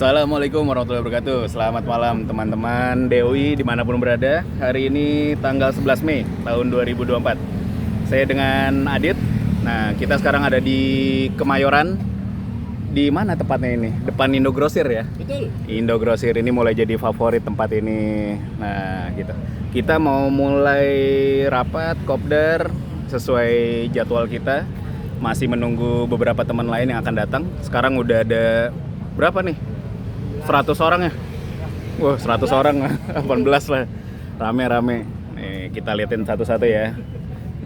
Assalamualaikum warahmatullahi wabarakatuh. Selamat malam teman-teman DOI dimanapun berada. Hari ini tanggal 11 Mei tahun 2024. Saya dengan Adit. Nah, kita sekarang ada di Kemayoran. Di mana tepatnya ini? Depan Indogrosir ya? Betul. Indogrosir ini mulai jadi favorit tempat ini. Nah, gitu. Kita mau mulai rapat kopdar sesuai jadwal kita. Masih menunggu beberapa teman lain yang akan datang. Sekarang udah ada berapa nih? 100 orang ya? Wah, 100 orang, 18 lah. Rame-rame. Nih, kita liatin satu-satu ya.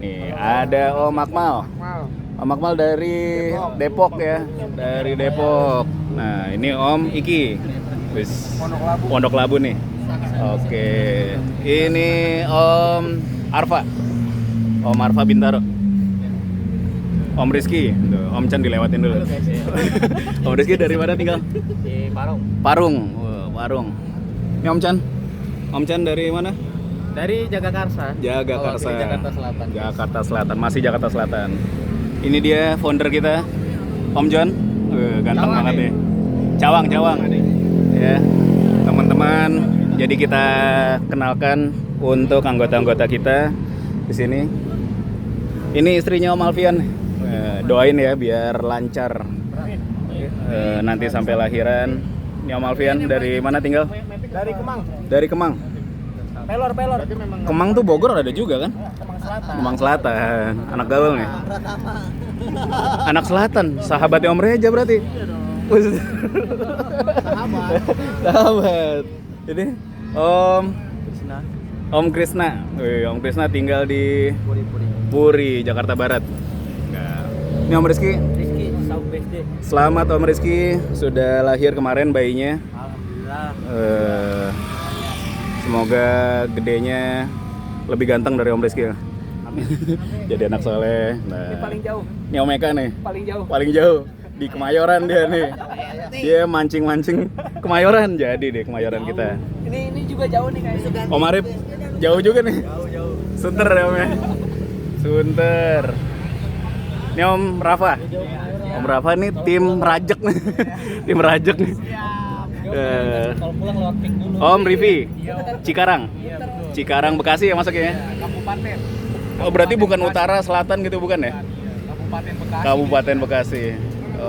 Nih, ada Om Akmal. Om Akmal dari Depok ya. Dari Depok. Nah, ini Om Iki. Wis Pondok Labu nih. Oke. Ini Om Arfa. Om Arfa Bintaro. Om Rizky, tuh, Om Chan dilewatin dulu. Om Rizky dari mana tinggal? Di Parung. Parung, Parung. Ini Om Chan. Om Chan dari mana? Dari Jagakarsa. Jagakarsa. Jakarta Selatan. Jakarta Selatan, masih Jakarta Selatan. Ini dia founder kita, Om John. Ganteng Cawang, banget nih. nih. Cawang. Ya, teman-teman. Jadi kita kenalkan untuk anggota-anggota kita di sini. Ini istrinya Om Alfian. Doain ya biar lancar nanti sampai lahiran. Ini Om Alfian dari mana tinggal? Dari Kemang. Dari Kemang. Pelor. Kemang tuh Bogor ada juga kan? Kemang Selatan. Kemang Selatan. Anak gaul nih. Anak Selatan. Sahabatnya Om Reja berarti. Sahabat. Ini Om Krisna. Om Krisna tinggal di Puri, Jakarta Barat. Ini Om Rizky. Rizky, South BSD. Selamat Om Rizky, sudah lahir kemarin bayinya. Alhamdulillah. Semoga gedenya lebih ganteng dari Om Rizky. Jadi anak soleh. Ini paling jauh. Ini Om Eka nih. Paling jauh. Di Kemayoran dia nih. Dia mancing-mancing Kemayoran, jadi deh Kemayoran kita. Ini juga jauh nih kayaknya. Om Arif jauh juga nih. Jauh. Sunter ya Om ya. Sunter. Ini Om Rafa. Om Rafa nih tim Rajek nih. Tim Rajek nih. Kalau pulang lewat pik dulu. Om Rivi. Cikarang. Iya, betul. Cikarang Bekasi ya masuknya ya. Kabupaten. Oh berarti bukan utara selatan gitu bukan ya? Kabupaten Bekasi. Kabupaten Bekasi.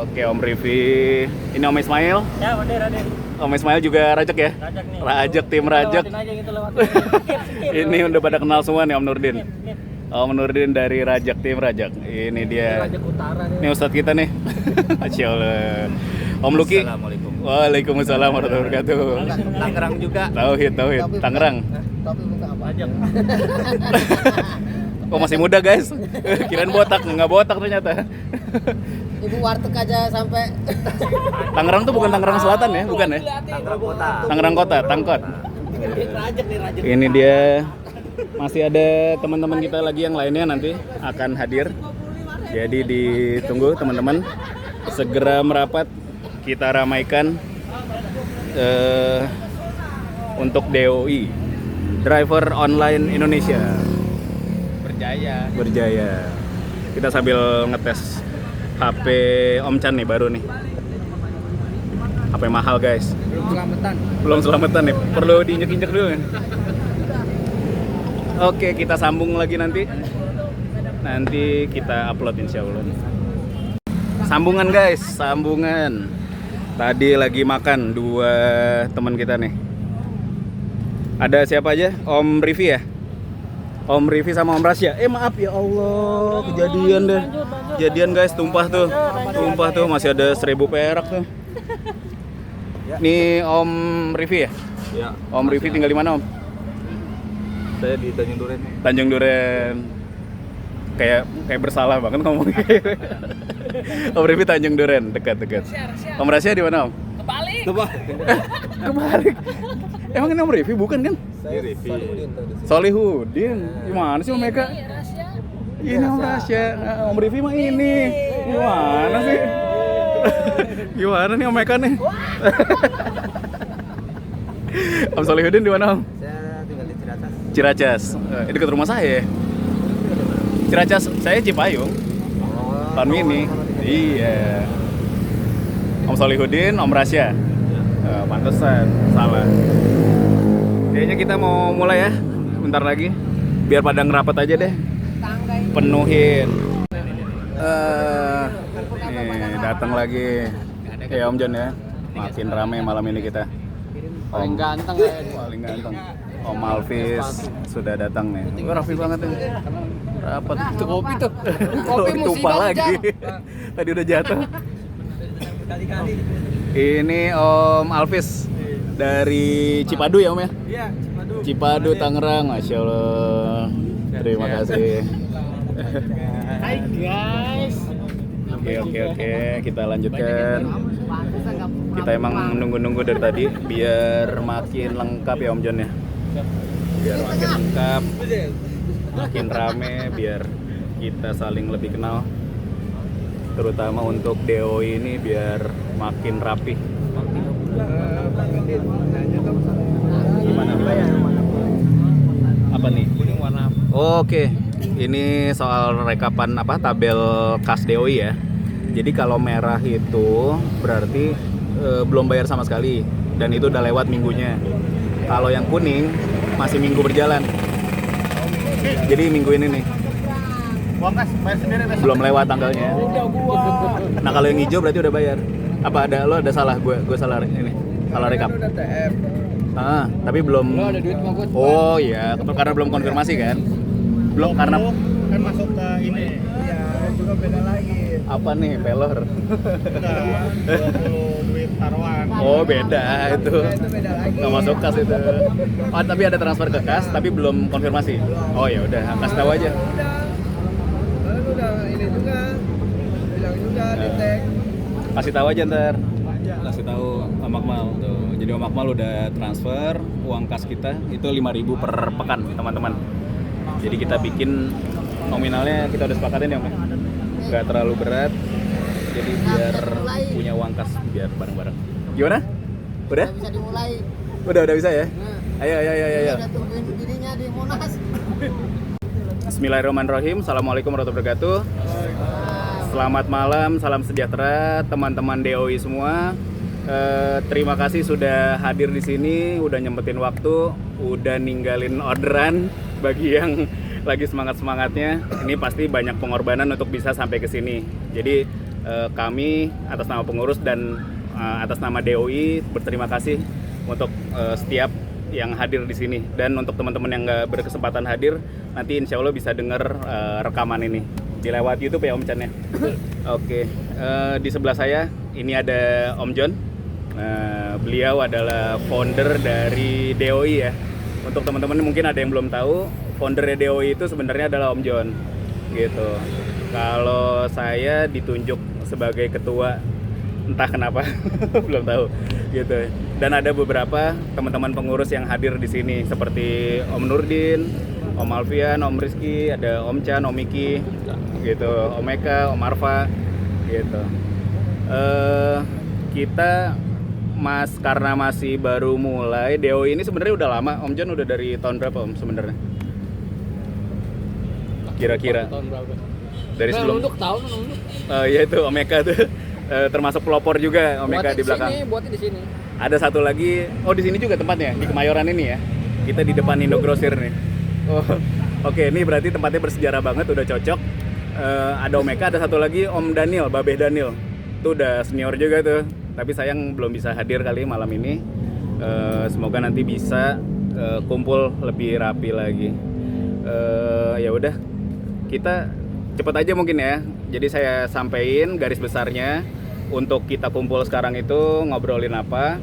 Oke Om Rivi. Ini Om Ismail. Ya, Raden. Om Ismail juga Rajek ya? Rajak nih. Rajek, tim Rajek. Lewatin aja gitu lewat. Ini udah pada kenal semua nih Om Nurdin. Om Nurdin dari Rajak, tim Rajak. Ini dia. Rajak Utara nih. Ini Ustadz kita nih. Masya Allah. Om Luki. Assalamualaikum. Waalaikumsalam warahmatullahi wabarakatuh. Tangerang juga. Tauhid. Tangerang. Tapi buka apa? Rajak. Oh masih muda guys. Kirain botak, nggak botak ternyata. Ibu warteg aja sampai Tangerang tuh bukan Tangerang Selatan ya, bukan ya? Tangerang Kota. Tangerang Kota, Tangkot. Rajak nih, Rajak. Ini dia. Masih ada teman-teman kita lagi yang lainnya nanti akan hadir. Jadi ditunggu teman-teman. Segera merapat, kita ramaikan untuk DOI, Driver Online Indonesia. Berjaya. Kita sambil ngetes HP Om Chan nih baru nih. HP mahal guys. Belum selamatan nih. Perlu diinjek-injek dulu kan. Oke, kita sambung lagi nanti. Nanti kita upload insya Allah. Sambungan guys, sambungan. Tadi lagi makan dua teman kita nih. Ada siapa aja? Om Rivi ya? Om Rivi sama Om Rasya. Maaf ya Allah, kejadian deh. Kejadian guys, tumpah tuh. Masih ada 1.000 perak tuh. Nih Om Rivi ya? Ya. Om Rivi tinggal di mana Om? Saya di Tanjung Duren. Tanjung Duren. Kayak bersalah banget ngomongnya. Om Rivi Tanjung Duren, dekat. Om Rasya di mana Om? Kebalik. Emang ini Om Rivi bukan kan? Saya Rivi. Solihudin. Gimana sih Om Eka? Ini Om Rasya. Nah, Om Rivi mah ini. Gimana sih? Gimana nih Om Eka nih? Om Solihudin di mana Om? Saya tinggal di Ciracas. Ciracas. Dekat rumah saya. Ciracas, saya Cipayung. Pan Mini. Iya. Om Solihudin, Om Rasya. Pantesan, salah. Kayaknya kita mau mulai ya, bentar lagi. Biar pada ngerapat aja deh. Penuhin. Nih, datang lagi. Ya Om John ya. Makin rame malam ini kita. Paling ganteng ya. Paling ganteng. Om Alvis sudah datang nih. Wah, rapi banget nih. Rapat. Itu kopi tuh. Kopi Tumpah musibah lagi. Tadi udah jatuh. Ini Om Alvis dari Cipadu ya Om ya? Iya, Cipadu. Cipadu Tangerang, Masya Allah. Terima kasih. Hai guys. Oke, kita lanjutkan. Kita emang nunggu-nunggu dari tadi biar makin lengkap ya Om John ya. Biar makin lengkap, makin rame, biar kita saling lebih kenal. Terutama untuk DO ini biar makin rapi. Gimana? Apa nih? Kuning warna Oke, ini soal rekapan tabel kas DOI ya. Jadi kalau merah itu berarti belum bayar sama sekali dan itu udah lewat minggunya. Kalau yang kuning masih minggu berjalan. Jadi minggu ini nih uang kas bayar sendiri besok. belum lewat tanggalnya. Nah kalau yang hijau berarti udah bayar. Apa lo ada salah? Gue salah ini. Salah rekap. Udah TM. Tapi belum. Lo ada duit mau gue. Oh iya, karena belum konfirmasi kan? Belum karena Kan masuk ke ini. Iya, juga beda lagi. apa nih pelor? Udah 20 duit taruhan. Oh beda itu. Itu beda lagi. Nggak masuk kas itu. Oh tapi ada transfer ke kas tapi belum konfirmasi. Oh ya udah, kasih tahu aja. Udah ini juga. Bilang juga di tag. Kasih tahu aja ntar. Kasih tahu Om Akmal tuh. Jadi Om Akmal udah transfer uang kas kita itu 5.000 per pekan teman-teman. Jadi kita bikin nominalnya kita udah sepakatin ya Om. Nggak terlalu berat. Jadi biar punya uang kas biar bareng-bareng. Gimana? Udah? Bisa dimulai. Udah bisa ya? Nah, Ayo. udah tungguin dirinya di Monas. Bismillahirrahmanirrahim. Assalamualaikum warahmatullahi wabarakatuh. Selamat malam, salam sejahtera teman-teman DOI semua. Terima kasih sudah hadir di sini, udah nyempetin waktu, udah ninggalin orderan bagi yang lagi semangat-semangatnya. Ini pasti banyak pengorbanan untuk bisa sampai ke sini. Jadi kami atas nama pengurus dan atas nama DOI berterima kasih untuk setiap yang hadir di sini, dan untuk teman-teman yang nggak berkesempatan hadir nanti insya Allah bisa dengar rekaman ini dilewat YouTube ya Om Chan ya. Oke, di sebelah saya ini ada Om John. Beliau adalah founder dari DOI ya. Untuk teman-teman mungkin ada yang belum tahu, founder DOI itu sebenarnya adalah Om John gitu. Kalau saya ditunjuk sebagai ketua entah kenapa belum tahu gitu. Dan ada beberapa teman-teman pengurus yang hadir di sini seperti Om Nurdin, Om Alfian, Om Rizky, ada Om Chan, Om Miki gitu, Om Eka, Om Arfa gitu. Kita karena masih baru mulai DOI ini sebenarnya udah lama. Om John udah dari tahun berapa Om sebenarnya? Kira-kira Tahun berapa? dari sebelum Nunduk tahun nunduk. ya itu Om Eka tuh termasuk pelopor juga Om Eka di belakang. Buatnya di sini. Ada satu lagi, di sini juga tempatnya di Kemayoran ini ya. Kita di depan Indo Grosir nih. Oke, ini berarti tempatnya bersejarah banget, udah cocok. Ada Om Eka, ada satu lagi Om Daniel, Babeh Daniel. Itu udah senior juga tuh. Tapi sayang belum bisa hadir kali malam ini. Semoga nanti bisa kumpul lebih rapi lagi. Ya udah, kita cepet aja mungkin ya. Jadi saya sampaikan garis besarnya untuk kita kumpul sekarang itu ngobrolin apa.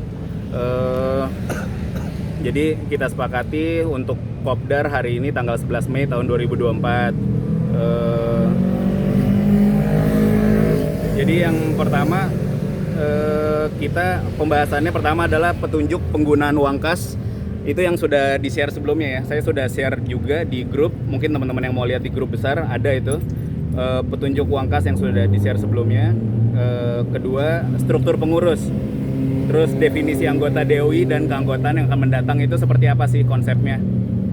Jadi kita sepakati untuk Kopdar hari ini tanggal 11 Mei tahun 2024. Jadi yang pertama kita pembahasannya pertama adalah petunjuk penggunaan uang kas. Itu yang sudah di-share sebelumnya ya. Saya sudah share juga di grup. Mungkin teman-teman yang mau lihat di grup besar ada itu petunjuk uang kas yang sudah di-share sebelumnya. Kedua, struktur pengurus. Terus definisi anggota DOI dan keanggotaan yang akan mendatang itu seperti apa sih konsepnya,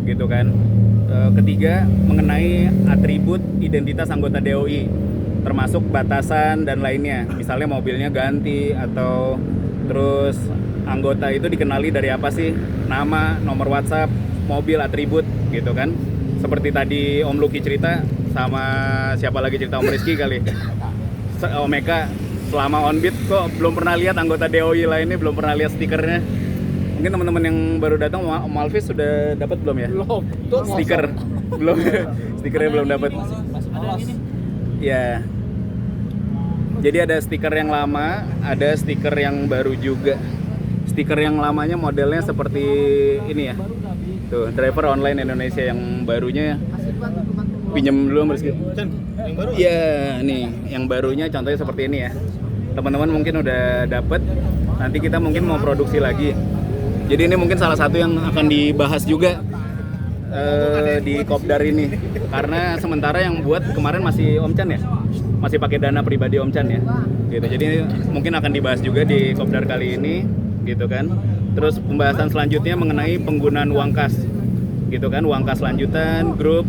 gitu kan. Ketiga, mengenai atribut identitas anggota DOI, termasuk batasan dan lainnya. Misalnya mobilnya ganti atau Terus anggota itu dikenali dari apa sih? Nama, nomor WhatsApp, mobil, atribut gitu kan. Seperti tadi Om Lucky cerita sama siapa lagi cerita Om Rizky kali. Om Eka selama Onbit kok belum pernah lihat anggota DOI lainnya, belum pernah lihat stikernya. Mungkin teman-teman yang baru datang, Om Alvis sudah dapat belum ya? Belum. Stiker belum. Stikernya belum dapat. Ya. Jadi ada stiker yang lama, ada stiker yang baru juga. Stiker yang lamanya modelnya seperti ini ya. Tuh, driver online Indonesia yang barunya. Pinjam dulu Mas. Yang baru? Iya, nih, yang barunya contohnya seperti ini ya. Teman-teman mungkin udah dapet. Nanti kita mungkin mau produksi lagi. Jadi ini mungkin salah satu yang akan dibahas juga di Kopdar ini. Karena sementara yang buat kemarin masih Om Chan ya, masih pakai dana pribadi Om Chan ya. Gitu. Jadi mungkin akan dibahas juga di Kopdar kali ini, gitu kan. Terus pembahasan selanjutnya mengenai penggunaan uang kas, gitu kan. Uang kas lanjutan, grup,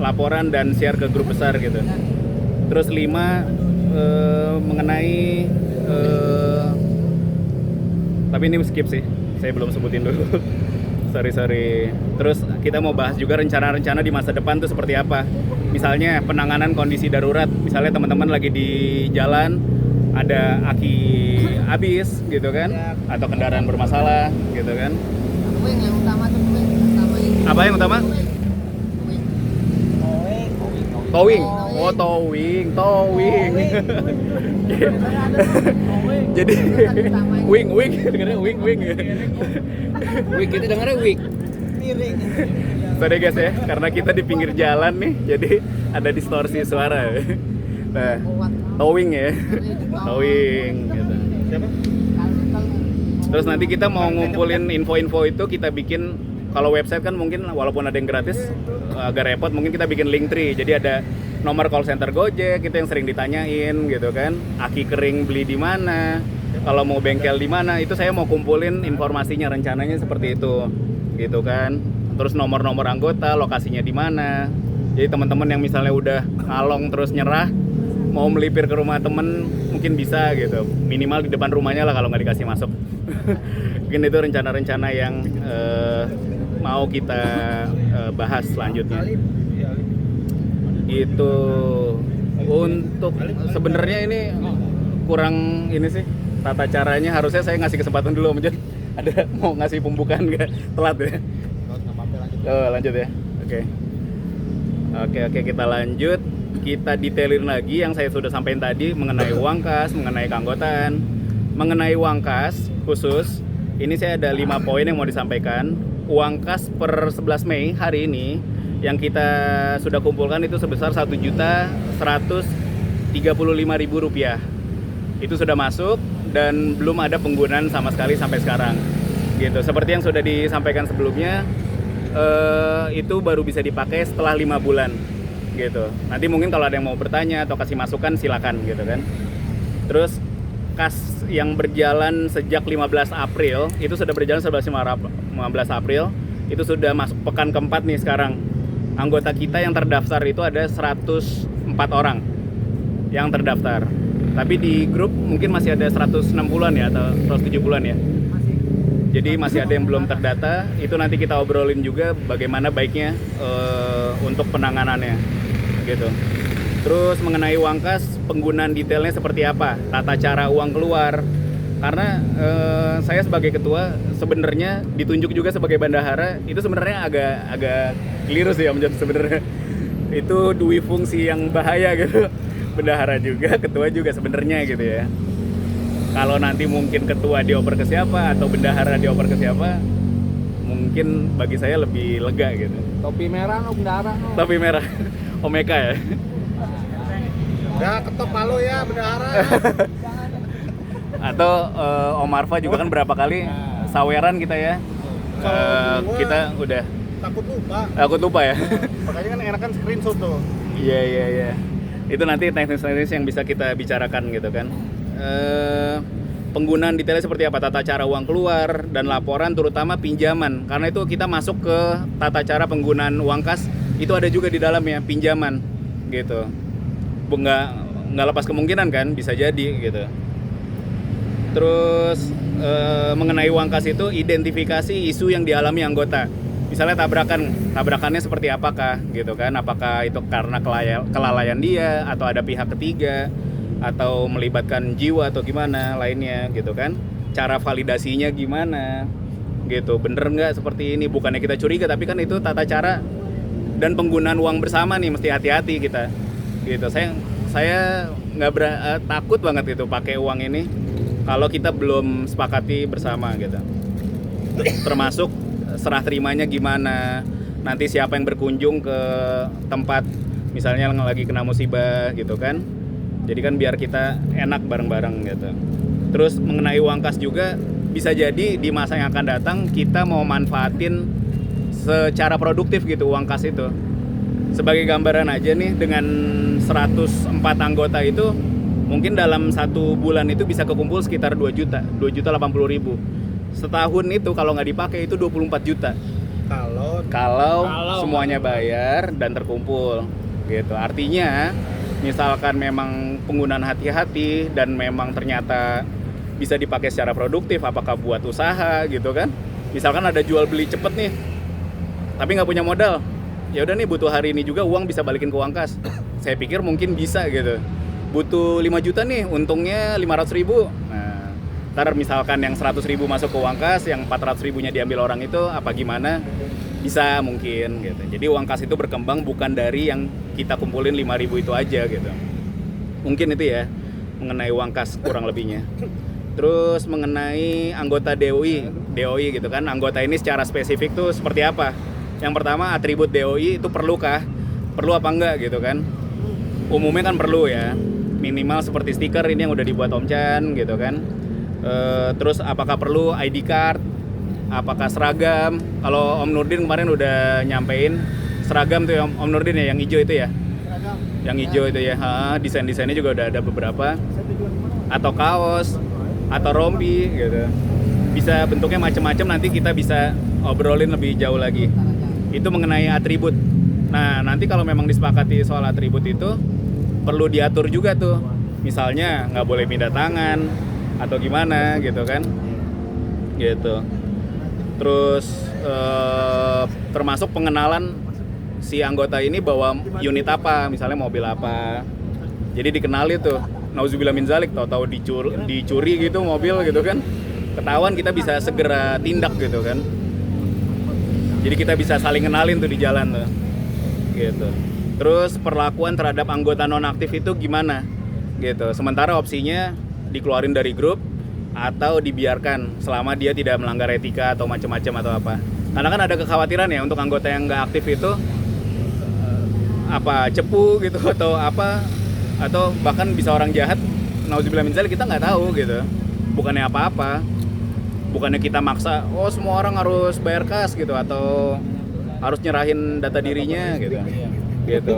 laporan dan share ke grup besar gitu. Terus 5 mengenai tapi ini skip sih, saya belum sebutin dulu. sorry. Terus kita mau bahas juga rencana-rencana di masa depan tuh seperti apa. Misalnya penanganan kondisi darurat. Misalnya teman-teman lagi di jalan ada aki habis gitu kan, atau kendaraan bermasalah gitu kan. Wing yang utama tuh wing utama ini. Apa yang utama? Towing. Oh, towing. Jadi wing dengarnya wing. Wing kita dengarnya wing. Sorry guys ya, karena kita di pinggir jalan nih, jadi ada distorsi suara. Nah, towing ya. Towing gitu. Terus nanti kita mau ngumpulin info-info itu, kita bikin. Kalau website kan mungkin walaupun ada yang gratis agak repot, mungkin kita bikin link tree. Jadi ada nomor call center Gojek, kita yang sering ditanyain gitu kan. Aki kering beli di mana? Kalau mau bengkel di mana? Itu saya mau kumpulin informasinya, rencananya seperti itu. Gitu kan. Terus nomor-nomor anggota, lokasinya di mana. Jadi teman-teman yang misalnya udah ngalong terus nyerah, mau melipir ke rumah temen mungkin bisa gitu. Minimal di depan rumahnya lah kalau nggak dikasih masuk. Mungkin itu rencana-rencana yang mau kita bahas selanjutnya. Itu untuk sebenarnya ini kurang ini sih tata caranya, harusnya saya ngasih kesempatan dulu Om Jon. Ada mau ngasih pembukaan nggak? Telat ya? Oh, lanjut ya. Oke, kita lanjut. Kita detailin lagi yang saya sudah sampaikan tadi mengenai uang kas, mengenai keanggotaan. Mengenai uang kas khusus, ini saya ada 5 poin yang mau disampaikan. Uang kas per 11 Mei hari ini yang kita sudah kumpulkan itu sebesar Rp1.135.000. Itu sudah masuk dan belum ada penggunaan sama sekali sampai sekarang. Gitu. Seperti yang sudah disampaikan sebelumnya, itu baru bisa dipakai setelah 5 bulan. Gitu. Nanti mungkin kalau ada yang mau bertanya atau kasih masukan silakan gitu kan. Terus kas yang berjalan sejak 15 April itu sudah berjalan 15 April, itu sudah masuk pekan keempat nih sekarang. Anggota kita yang terdaftar itu ada 104 orang yang terdaftar. Tapi di grup mungkin masih ada 160-an ya atau 170-an ya. Jadi masih ada yang belum terdata. Itu nanti kita obrolin juga bagaimana baiknya untuk penanganannya gitu. Terus mengenai uang kas, penggunaan detailnya seperti apa, tata cara uang keluar. Karena saya sebagai ketua sebenarnya ditunjuk juga sebagai bendahara, itu sebenarnya agak keliru sih Om Jon sebenarnya. Itu dua fungsi yang bahaya gitu. Bendahara juga, ketua juga sebenarnya gitu ya. Kalau nanti mungkin ketua dioper ke siapa atau bendahara dioper ke siapa, mungkin bagi saya lebih lega gitu. Topi merah no bendahara no. Topi merah, Omeka ya. Ya ketok palu ya bendahara. Atau Om Arfa juga kan berapa kali saweran kita ya. Kita udah takut lupa ya. Makanya kan enakan screenshot tuh. Iya. Itu nanti teknis-teknis yang bisa kita bicarakan gitu kan. Penggunaan detailnya seperti apa, tata cara uang keluar dan laporan terutama pinjaman, karena itu kita masuk ke tata cara penggunaan uang kas itu ada juga di dalamnya pinjaman gitu. Nggak lepas kemungkinan kan bisa jadi gitu. Terus mengenai uang kas itu identifikasi isu yang dialami anggota. Misalnya tabrakannya seperti apakah gitu kan? Apakah itu karena kelalaian dia atau ada pihak ketiga atau melibatkan jiwa atau gimana lainnya gitu kan? Cara validasinya gimana? Gitu. Bener nggak seperti ini? Bukannya kita curiga tapi kan itu tata cara dan penggunaan uang bersama nih mesti hati-hati kita. Gitu. Saya nggak takut banget itu pakai uang ini kalau kita belum sepakati bersama gitu. Termasuk serah terimanya gimana, nanti siapa yang berkunjung ke tempat misalnya lagi kena musibah gitu kan. Jadi kan biar kita enak bareng-bareng gitu. Terus mengenai uang kas juga bisa jadi di masa yang akan datang kita mau manfaatin secara produktif gitu uang kas itu. Sebagai gambaran aja nih, dengan 104 anggota itu mungkin dalam 1 bulan itu bisa kekumpul sekitar 2 juta 80.000. Setahun itu kalau nggak dipakai itu 24 juta kalau semuanya bayar dan terkumpul gitu. Artinya misalkan memang penggunaan hati-hati dan memang ternyata bisa dipakai secara produktif, apakah buat usaha gitu kan. Misalkan ada jual beli cepet nih tapi nggak punya modal, ya udah nih butuh hari ini juga uang bisa balikin ke uang kas. Saya pikir mungkin bisa gitu. Butuh 5 juta nih, untungnya 500.000. Nah, ntar misalkan yang 100.000 masuk ke uang kas, yang 400.000-nya diambil orang itu apa gimana? Bisa mungkin gitu. Jadi uang kas itu berkembang bukan dari yang kita kumpulin 5.000 itu aja gitu. Mungkin itu ya mengenai uang kas kurang lebihnya. Terus mengenai anggota DOI gitu kan. Anggota ini secara spesifik tuh seperti apa? Yang pertama, atribut DOI itu perlukah? Perlu apa enggak gitu kan? Umumnya kan perlu ya. Minimal seperti stiker ini yang udah dibuat Om Chan gitu kan. Terus apakah perlu ID card? Apakah seragam? Kalau Om Nurdin kemarin udah nyampein seragam tuh ya, Om Nurdin ya, yang hijau itu ya? Seragam. Yang hijau itu ya, desain-desainnya juga udah ada beberapa. Atau kaos, atau rompi gitu. Bisa bentuknya macam-macam, nanti kita bisa obrolin lebih jauh lagi. Itu mengenai atribut. Nah, nanti kalau memang disepakati soal atribut itu perlu diatur juga tuh. Misalnya nggak boleh pindah tangan atau gimana gitu kan. Gitu. Terus termasuk pengenalan si anggota ini bawa unit apa, misalnya mobil apa. Jadi dikenali tuh. Nauzubillah min zalik, tahu-tahu dicuri gitu mobil gitu kan. Ketahuan kita bisa segera tindak gitu kan. Jadi kita bisa saling kenalin tuh di jalan tuh. Gitu. Terus perlakuan terhadap anggota nonaktif itu gimana? Gitu. Sementara opsinya dikeluarin dari grup atau dibiarkan selama dia tidak melanggar etika atau macam-macam atau apa. Karena kan ada kekhawatiran ya untuk anggota yang nggak aktif itu apa cepu gitu atau apa, atau bahkan bisa orang jahat. Nauzubillah min dzalik, kita nggak tahu gitu. Bukannya apa-apa. Bukannya kita maksa, oh semua orang harus bayar kas gitu atau harus nyerahin data dirinya gitu. Gitu.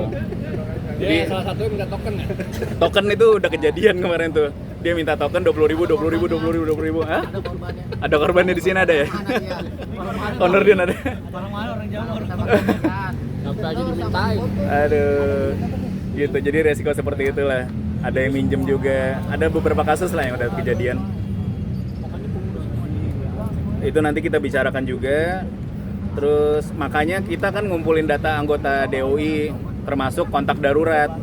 Jadi salah satunya minta token ya? Token itu udah kejadian kemarin tuh. Dia minta token 20.000. Hah? Ada korbannya. Ada korbannya di sini ada ya? Honor dia ada. Orang-orang orang Jawa. Sampai aja dimintain. Aduh. Gitu. Jadi resiko seperti itulah. Ada yang minjem juga. Ada beberapa kasus lah yang udah kejadian. Itu nanti kita bicarakan juga. Terus makanya kita kan ngumpulin data anggota DOI, termasuk kontak darurat.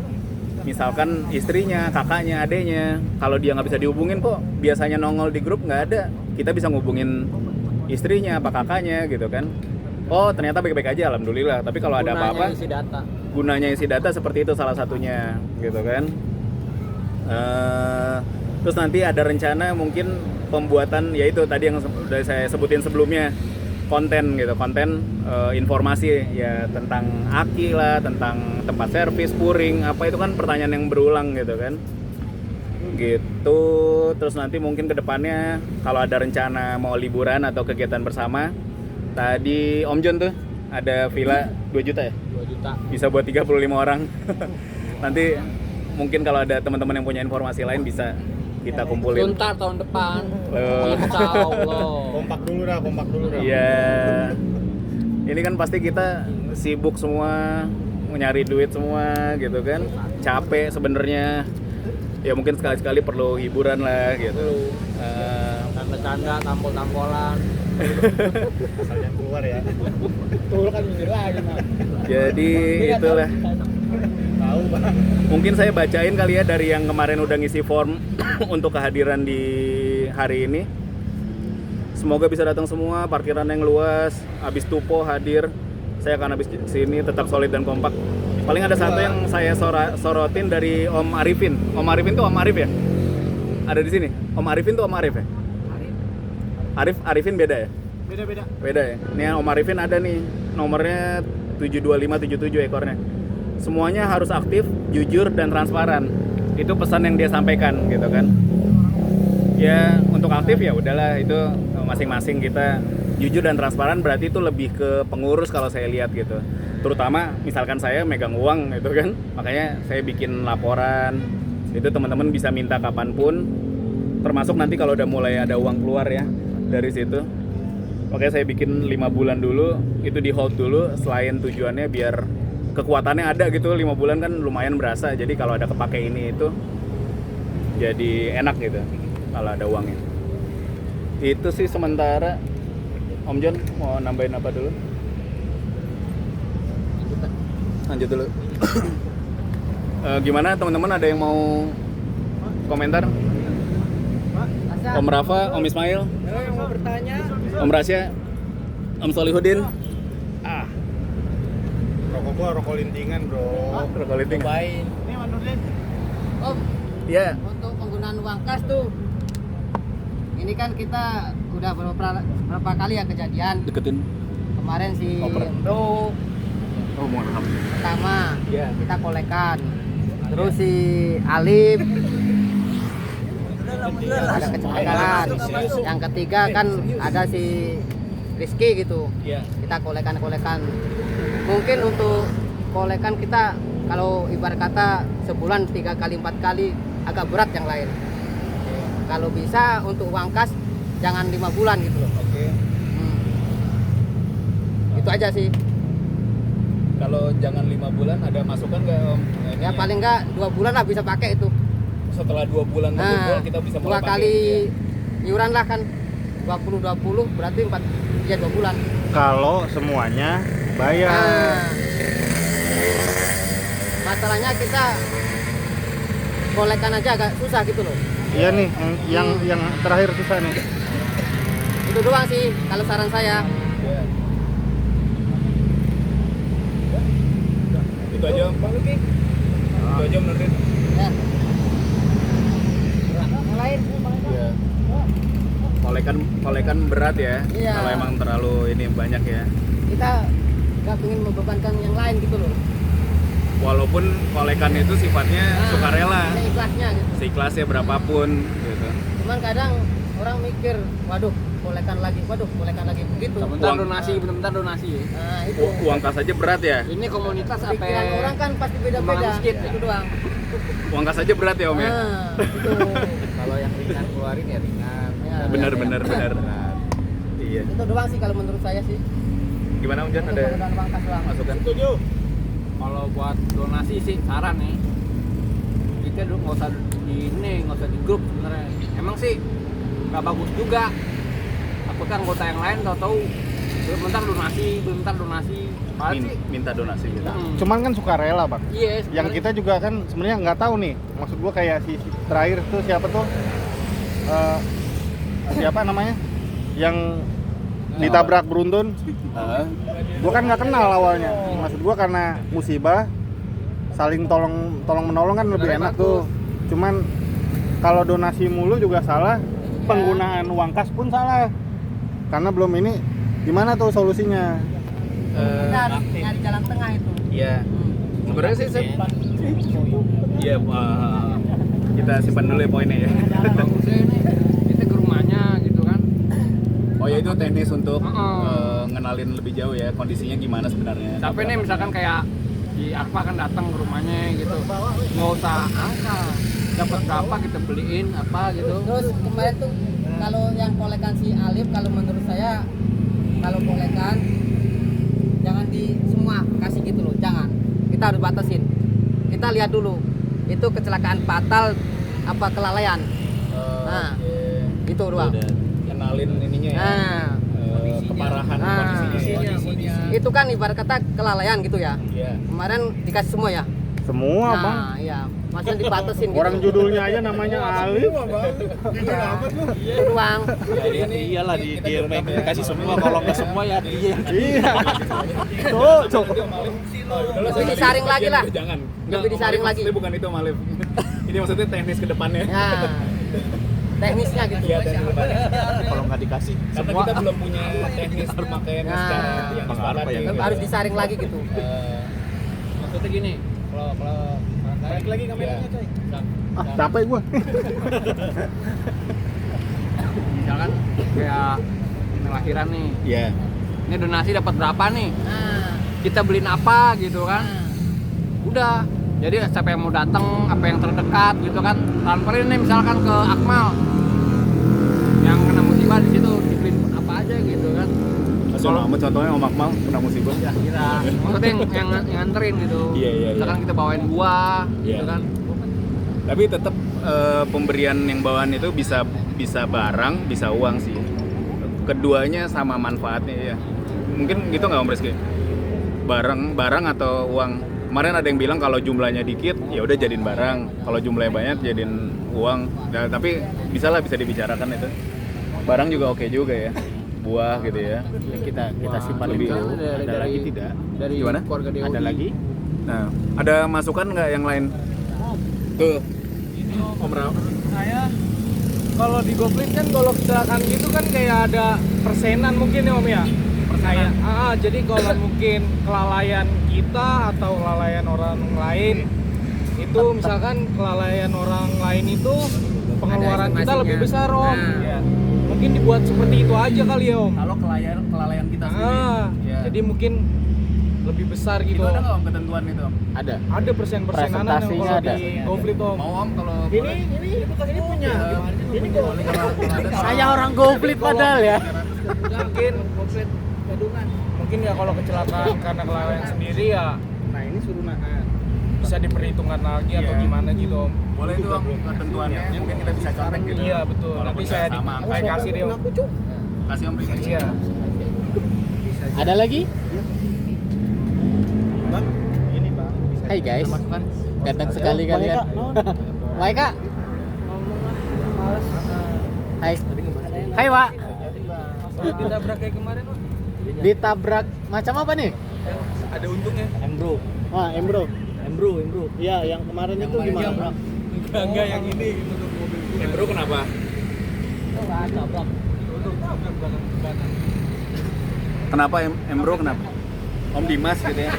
Misalkan istrinya, kakaknya, adeknya, kalau dia nggak bisa dihubungin kok biasanya nongol di grup nggak ada, kita bisa ngubungin istrinya apa kakaknya gitu kan. Oh ternyata baik-baik aja, alhamdulillah. Tapi kalau ada apa-apa, gunanya isi data seperti itu salah satunya gitu kan. Terus nanti ada rencana mungkin pembuatan, yaitu tadi yang sudah saya sebutin sebelumnya, konten gitu, informasi ya tentang aki lah, tentang tempat servis, puring, apa itu kan pertanyaan yang berulang gitu kan. Gitu. Terus nanti mungkin ke depannya kalau ada rencana mau liburan atau kegiatan bersama, tadi Om John tuh ada villa 2 juta ya? 2 juta. Bisa buat 35 orang. Nanti mungkin kalau ada teman-teman yang punya informasi lain bisa kita kumpulin. Tuntar tahun depan. Insya Allah. Kompak dulu dah. Iya. Ini kan pasti kita sibuk semua, nyari duit semua gitu kan. Capek sebenarnya. Ya mungkin sekali-sekali perlu hiburan lah gitu. Karena bercanda tampol-tampolan. Asal yang keluar ya. Tuh kan mikir lagi mah. Jadi itulah. Tahu Bang. Mungkin saya bacain kali ya dari yang kemarin udah ngisi form untuk kehadiran di hari ini. Semoga bisa datang semua, parkiran yang luas, habis Tupo hadir. Saya akan habis sini tetap solid dan kompak. Paling ada satu yang saya sorotin dari Om Arifin. Om Arifin tuh Om Arif ya? Ada di sini. Om Arifin tuh Om Arif ya? Arifin beda ya? Beda ya? Ini yang Om Arifin ada nih, nomornya 72577 ekornya. Semuanya harus aktif, jujur, dan transparan. Itu pesan yang dia sampaikan gitu kan. Ya untuk aktif ya udahlah, itu masing-masing kita jujur dan transparan, berarti itu lebih ke pengurus kalau saya lihat gitu. Terutama misalkan saya megang uang gitu kan, makanya saya bikin laporan. Itu teman-teman bisa minta kapanpun, termasuk nanti kalau udah mulai ada uang keluar ya dari situ. Oke, saya bikin 5 bulan dulu, itu di hold dulu, selain tujuannya biar kekuatannya ada gitu. 5 bulan kan lumayan berasa, jadi kalau ada kepake ini itu jadi enak gitu kalau ada uangnya. Itu sih sementara. Om John mau nambahin apa dulu? Lanjut dulu. Gimana teman-teman, ada yang mau komentar? Om Rafa, Om Ismail, Yang mau bertanya? Om Rasya, Om Solihuddin. Rokok gua rokok lintingan, Bro. Rokok linting. Cobain. Om, Iya. untuk penggunaan uang kas tuh, ini kan kita udah berapa kali ya kejadian. Deketin. Kemarin si Oper. Bro Oh, mohon maaf. pertama Iya. kita kolekan, terus si Alif ada kecelakaan, yang ketiga kan ada si Rizky gitu, Iya. kita kolekan. Mungkin untuk kolekan kita kalau ibarat kata sebulan 3 kali 4 kali agak berat yang lain. Kalau bisa untuk uang kas jangan 5 bulan gitu loh. Oke. Itu aja sih. Kalau jangan 5 bulan, ada masukan nggak Om? Ya paling enggak 2 bulan lah bisa pakai itu. Setelah 2 bulan ngumpul, kita bisa mulai 2 pakai. kali iuran lah kan 20 berarti 2 bulan. Kalau semuanya bayar. Nah, masalahnya kita kolekan aja agak susah gitu loh. Iya nih, yang terakhir susah nih. Itu doang sih kalau saran saya. Iya. Itu aja Om. Itu aja Om Nurdin. Ya. Yang lain Iya. Kolekan berat ya. Iya. Kalau emang terlalu ini banyak ya. kita nggak pengen membebankan yang lain gitu loh. Walaupun kolekan itu sifatnya sukarela, Seikhlasnya gitu. seikhlasnya berapapun gitu. Cuman kadang orang mikir, waduh kolekan lagi begitu. Bentar Uang- bentar donasi ya. Nah itu. Uang kas aja berat ya. Ini komunitas apa? Pikiran orang kan pasti beda-beda. Sumbangan masjid ya? Itu doang. Uang kas aja berat ya Om ya. Itu. Kalau yang ringan keluarin ya ringan. Ya. Benar. Berat. Iya. Itu doang sih kalau menurut saya sih. Gimana Om Jan, Untuk ada penggunaan uang kas doang. masukan? Kalau buat donasi sih saran nih, kita dulu nggak usah di grup sebenarnya. Emang sih nggak bagus juga. Apakah anggota yang lain tahu bentar donasi. Padahal sih. Minta donasi gitu. Cuman kan sukarela, Bang. Iya. Yang kita juga kan sebenarnya nggak tahu nih. Maksud gua kayak si terakhir tuh siapa tuh? Siapa namanya? Yang ditabrak beruntun. Gua kan nggak kenal awalnya. Maksud gua karena musibah saling tolong menolong kan lebih enak tuh. Cuman kalau donasi mulu juga salah, penggunaan uang kas pun salah. Karena belum ini gimana tuh solusinya? Kita harus nyari jalan tengah itu. Iya. Sebenarnya sih iya, kita simpan dulu ya poinnya ya. Bagusnya ini kita ke rumahnya gitu kan. Oh ya, itu teknis untuk Heeh. ngenalin lebih jauh ya kondisinya gimana sebenarnya. Tapi nih misalkan kayak di apa kan datang ke rumahnya gitu, nggak usah angka, dapat berapa kita beliin apa gitu. Terus kemarin tuh kalau yang kolekan si Alif, kalau menurut saya kalau kolekan jangan di semua kasih gitu loh, jangan. Kita harus batasin. Kita lihat dulu itu kecelakaan fatal apa kelalaian. Nah, itu doang. Yang kenalin ininya ya. Nah, Keparahan Nah. kondisinya. itu kan ibarat kata kelalaian gitu ya. Iya. Kemarin dikasih semua ya. Semua bang. Nah, iya. Masa dibatasin gitu. Orang judulnya aja namanya Alif. Itu doang. Ya, iyalah di dikasih semua, kalau nggak semua ya dia. Iya. Cok. Lebih disaring lagi lah. Jangan. Lebih disaring lagi. Maksudnya bukan itu Malif. Ini maksudnya teknis ke depannya. Ya. Teknisnya gitu. Iya, teknis ke depannya. Kalau nggak dikasih Karena semua kita belum punya teknis pemakaian Nah. secara yang sepakati. Apa ya? gitu. Harus disaring lagi gitu. Maksudnya gini, kalau balik lagi kameranya coy. Ah, capek gua. Misalkan kayak lahiran nih, Iya. ini donasi dapat berapa nih? Nah, Kita beliin apa gitu kan? Udah. Jadi siapa yang mau datang, apa yang terdekat gitu kan? Transferin nih misalkan ke Akmal. Yang kena musibah di situ dibeliin apa aja gitu kan? Kalau contohnya Om Akmal kena musibah. Ya kira. Maksudnya yang nganterin gitu. Iya, iya, Misalkan iya. kita bawain buah gitu Iya. kan. Tapi tetap pemberian yang bawaan itu bisa barang, bisa uang sih. Keduanya sama manfaatnya ya. Mungkin gitu nggak Om Rizky? Barang atau uang. Kemarin ada yang bilang kalau jumlahnya dikit, ya udah jadiin barang. Kalau jumlahnya banyak, jadiin uang. Ya, tapi bisa dibicarakan itu. Barang juga oke juga ya. Buah gitu ya. kita simpan lebih. dulu. Ada lagi tidak? Dari Gimana? keluarga Dewi. Ada lagi? Nah, ada masukan nggak yang lain? Tuh. Om Rao. Saya kalau di GoFleet kan kalau kecelakaan gitu kan kayak ada persenan mungkin ya Om ya. Kayak, jadi kalau mungkin kelalaian kita atau kelalaian orang lain itu misalkan kelalaian orang lain itu pengeluaran kita lebih besar Om. Nah. Mungkin dibuat seperti itu aja kali ya Om. Kalau kelalaian kita sendiri. Ya. Jadi mungkin lebih besar gitu. Itu ada nggak Om ketentuan itu Om? Ada. Ada persen-persenan yang Presentasinya kalau ada. di GoFleet Om. Mau Om kalau Ini punya. Ini Saya orang GoFleet padahal ya. mungkin GoFleet gadungan. Mungkin ya kalau kecelakaan karena kelalaian sendiri ya. Nah ini suruh bisa diperhitungkan lagi atau Iya. gimana gitu Om. boleh tuh Om ketentuannya. Mungkin kita bisa contek gitu. Iya betul. Walaupun Nanti saya sama angka. kasih deh Om. Kasih Om Rizky. Iya. Ada lagi? Hai guys, ganteng sekali kalian. Hai kak. Hai. Hai Wak. Ditabrak kayak kemarin Om. Ditabrak macam apa nih? Ada untungnya. Embro. Wah, Embro. Iya, yang kemarin itu gimana? Enggak yang ini gitu tuh mobil gue. Bro kenapa? Kenapa Bro kenapa? Om Dimas gitu ya.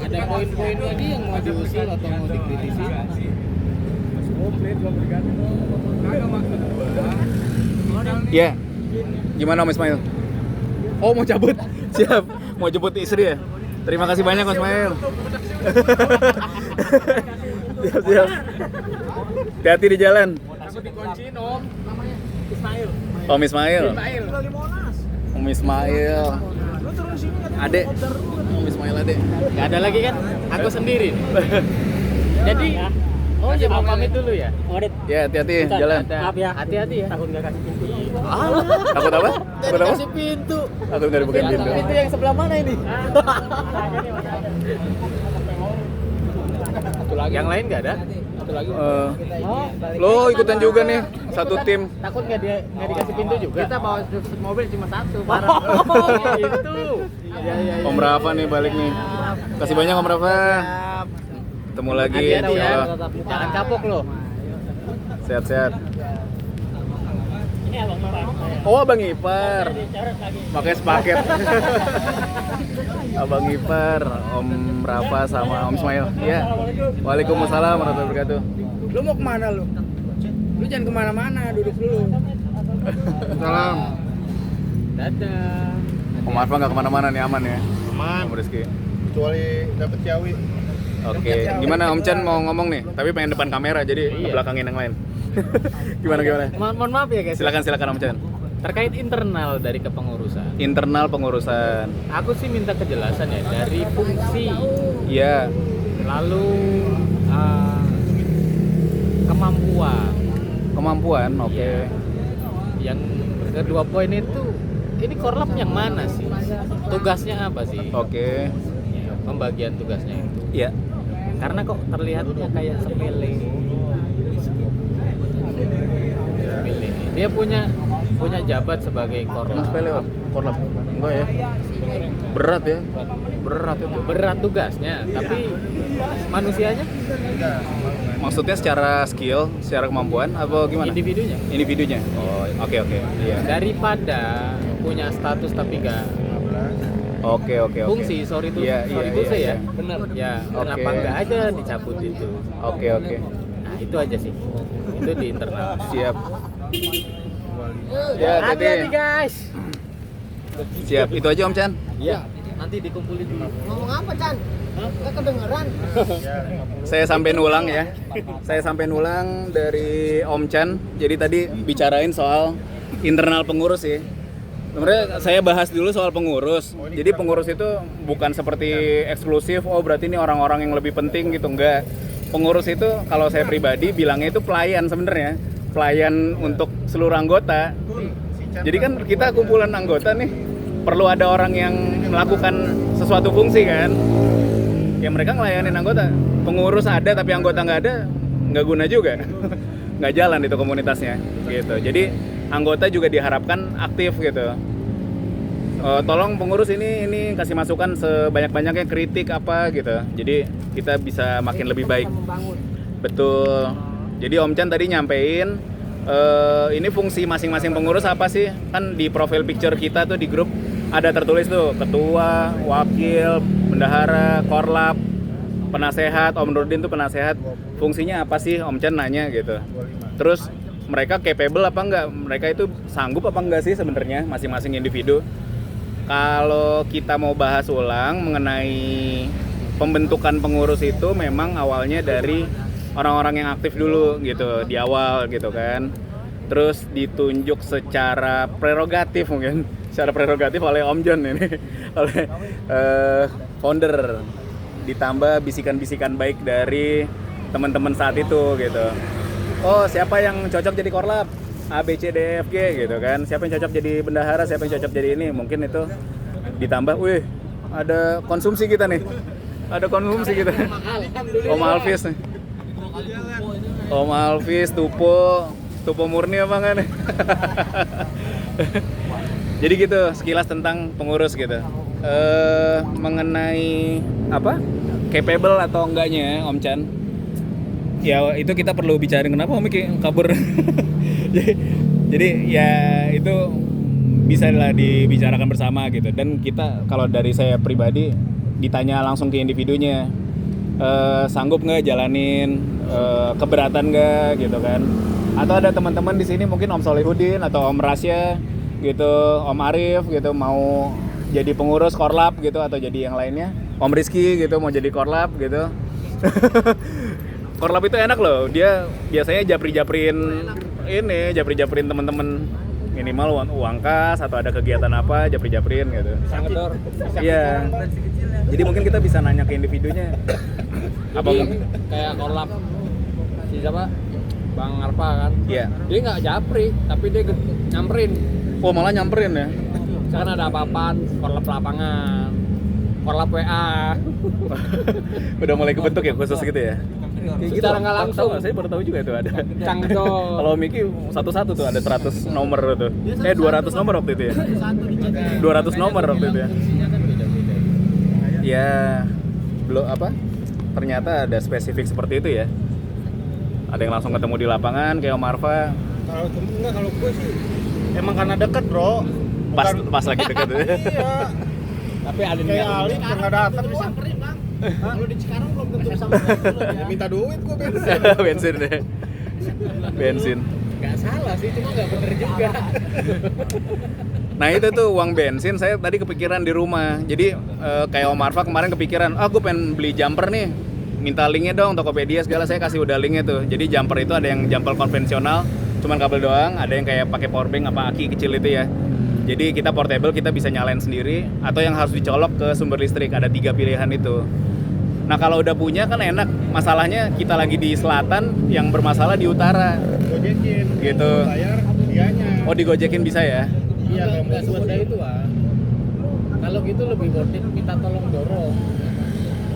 Ada poin-poin lagi yang mau diusul atau mau dikritisi? Iya. Gimana Om Ismail? Oh mau cabut? Siap. Mau jemput istri ya? Terima kasih banyak Om Ismail. Siap. Hati-hati di jalan. Aku dikunciin Om. Om Ismail. Om Ismail. Adek. Om Ismail adek. Gak ada lagi kan? Aku sendiri nih. Jadi, oh ya mau pamit dulu ya? Ya hati-hati jalan. Maaf ya. Hati-hati ya. Takut gak kasih pintu. Takut apa? Takut apa? Kasih pintu. Takut nggak dibukain pintu. Pintu yang sebelah mana ini? Satu lagi. Yang lain nggak ada? Satu lagi. Lo ikutan juga nih satu tim. Takut nggak dikasih pintu juga? Kita bawa mobil cuma satu. Oh, itu. Iya. Om Rafa nih balik nih. Kasih banyak Om Rafa. Ketemu lagi. Hati-hati ya. Insyaallah. Jangan kapok loh. Sehat-sehat. Oh Abang Ipar. Makanya sepaket. Abang Ipar, Om Rafa sama Om Ismail. Iya. Waalaikumsalam warahmatullahi wabarakatuh. Lu mau kemana lu? Lu jangan kemana-mana, duduk dulu. Salam. Dadah. Om Arfa nggak kemana-mana nih, aman ya? Aman. Om Rizky. Kecuali dapet Ciawi. Oke. Gimana Om Chan mau ngomong nih? Tapi pengen depan kamera jadi Iya. belakangin yang lain. Gimana? Mohon maaf ya guys. Silakan Om Chan. terkait internal dari kepengurusan. Internal pengurusan. Aku sih minta kejelasan ya dari fungsi, Iya. lalu kemampuan. Kemampuan, oke. Iya. Yang kedua poin itu, ini korlap yang mana sih? Tugasnya apa sih? Oke. Ya, pembagian tugasnya itu. Iya. Karena kok terlihatnya kayak sepele. Dia punya jabat sebagai korlap. Sepele, Om. Korlap. Enggak ya. Berat ya. Berat itu. Berat tugasnya, tapi manusianya Maksudnya secara skill, secara kemampuan atau gimana? individunya. Individunya. Oh, oke. Iya. Daripada punya status tapi nggak Oke. fungsi, sorry tuh, Iya, sorry iya, tuh iya, ya. iya. Benar. Ya, Oke. kenapa nggak aja dicabut itu? Oke. Nah, itu aja sih. Itu di internal. Siap. Ya, Hati-hati jadi guys. siap. Itu aja Om Chan. Iya, nanti dikumpulin dulu. Ngomong apa, Chan? Nggak kedengeran. Saya sampai ulang ya. Saya sampai ulang dari Om Chan. Jadi tadi bicarain soal internal pengurus sih. Sebenarnya saya bahas dulu soal pengurus. Jadi pengurus itu bukan seperti eksklusif. Oh berarti ini orang-orang yang lebih penting gitu, enggak. Pengurus itu kalau saya pribadi bilangnya itu pelayan sebenarnya. Pelayan untuk seluruh anggota. Jadi kan kita kumpulan anggota nih, perlu ada orang yang melakukan sesuatu fungsi kan. Ya mereka ngelayanin anggota. Pengurus ada tapi anggota nggak ada, nggak guna juga. Nggak jalan itu komunitasnya gitu. Jadi anggota juga diharapkan aktif gitu. Tolong pengurus ini kasih masukan sebanyak-banyaknya, kritik apa gitu. Jadi kita bisa makin lebih baik. Betul. Jadi Om Chan tadi nyampein ini fungsi masing-masing pengurus apa sih? Kan di profil picture kita tuh di grup ada tertulis tuh ketua, wakil, bendahara, korlap, penasehat. Om Nurdin tuh penasehat. Fungsinya apa sih? Om Chan nanya gitu. Terus mereka capable apa enggak? Mereka itu sanggup apa enggak sih sebenarnya masing-masing individu? Kalau kita mau bahas ulang mengenai pembentukan pengurus itu memang awalnya dari orang-orang yang aktif dulu gitu di awal gitu kan. Terus ditunjuk secara prerogatif mungkin, secara prerogatif oleh Om John ini, oleh founder. Ditambah bisikan-bisikan baik dari teman-teman saat itu gitu. Oh siapa yang cocok jadi korlap? A, B, C, D, E, F, G gitu kan. Siapa yang cocok jadi bendahara, siapa yang cocok jadi ini. Mungkin itu ditambah, wih ada konsumsi kita nih. Ada konsumsi kita. Om Alvis nih. Om Alvis, Tupo Murni apa enggak nih? Jadi gitu, sekilas tentang pengurus gitu. Mengenai apa? Capable atau enggaknya Om Chan? Ya itu kita perlu bicarain, kenapa Om Miki kabur. Jadi ya itu bisa lah dibicarakan bersama gitu. Dan kita kalau dari saya pribadi ditanya langsung ke individunya, sanggup nggak jalanin, keberatan nggak gitu kan. Atau ada teman-teman di sini mungkin Om Solihudin atau Om Rasya gitu, Om Arif gitu mau jadi pengurus korlap gitu atau jadi yang lainnya. Om Rizky gitu mau jadi korlap gitu. Korlap itu enak loh, dia biasanya japri-japrin teman-teman, minimal uang kas atau ada kegiatan apa japri-japrin gitu. Iya. Jadi mungkin kita bisa nanya ke individunya. Apa mungkin Kayak korlap si siapa? Bang Arfa kan? Iya. Dia nggak japri, tapi dia nyamperin. Oh malah nyamperin ya? Sekarang ada apa-apaan, korlap lapangan, korlap WA. Udah mulai kebentuk ya khusus gitu ya? Secara nggak langsung. Saya baru tahu juga itu ada. Cangco. Kalau Miki satu-satu tuh ada 100 nomor tuh. 200 nomor waktu itu ya? 200 nomor waktu itu ya? Ya, belum apa? Ternyata ada spesifik seperti itu ya. Ada yang langsung ketemu di lapangan kayak Om Arfa. Kalau gue sih emang karena deket bro. Pas lagi deket. Iya. Tapi ada Kayak Ali pernah datang bisa. Kalau di Cikarang belum tentu sama. Ya, minta duit gue bensin. Bensin deh. Bensin. Nggak salah sih, cuma nggak bener juga. Nah itu tuh uang bensin saya tadi kepikiran di rumah. Jadi kayak Om Arfa kemarin kepikiran, gue pengen beli jumper nih. Minta linknya dong Tokopedia segala, saya kasih udah linknya tuh. Jadi jumper itu ada yang jumper konvensional, cuman kabel doang, ada yang kayak pakai power bank apa aki kecil itu ya. Jadi kita portable, kita bisa nyalain sendiri, atau yang harus dicolok ke sumber listrik. Ada 3 pilihan itu. Nah kalau udah punya kan enak. Masalahnya kita lagi di selatan, yang bermasalah di utara. Gojekin. Gitu. Bayar dianya. Oh digojekin bisa ya? Iya, kalau nggak semudah itu kalau gitu lebih worth it minta tolong dorong.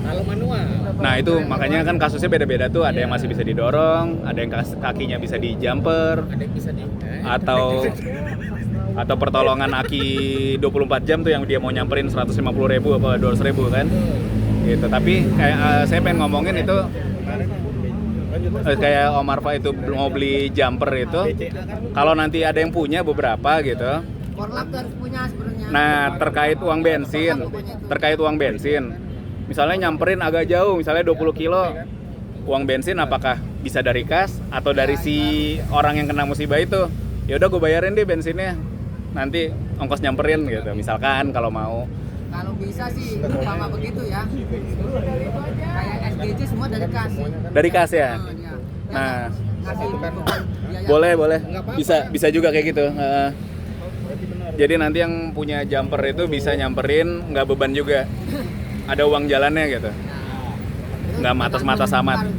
Kalau manual. Nah itu makanya kan kasusnya beda-beda tuh. Ada yang masih bisa didorong, ada yang kakinya bisa di jumper, Ada yang bisa di atau pertolongan aki 24 jam tuh yang dia mau nyamperin 150.000 apa 200.000 kan gitu. Tapi kayak saya pengen ngomongin itu kayak Om Arfa itu mau beli jumper itu, kalau nanti ada yang punya beberapa gitu. Korlap tuh harus punya sebenarnya. Nah terkait uang bensin misalnya nyamperin agak jauh, misalnya 20 kilo, uang bensin apakah bisa dari kas atau dari si orang yang kena musibah itu? Ya udah gue bayarin deh bensinnya, nanti ongkos nyamperin gitu misalkan kalau mau. Kalau bisa sih sama begitu ya. Kayak SGJ semua dari kas. Dari kas ya? Iya. Nah, Ngasih biaya. boleh bisa juga kayak gitu. Jadi nanti yang punya jumper itu bisa nyamperin, nggak beban juga, ada uang jalannya gitu, nggak matas-matas amat.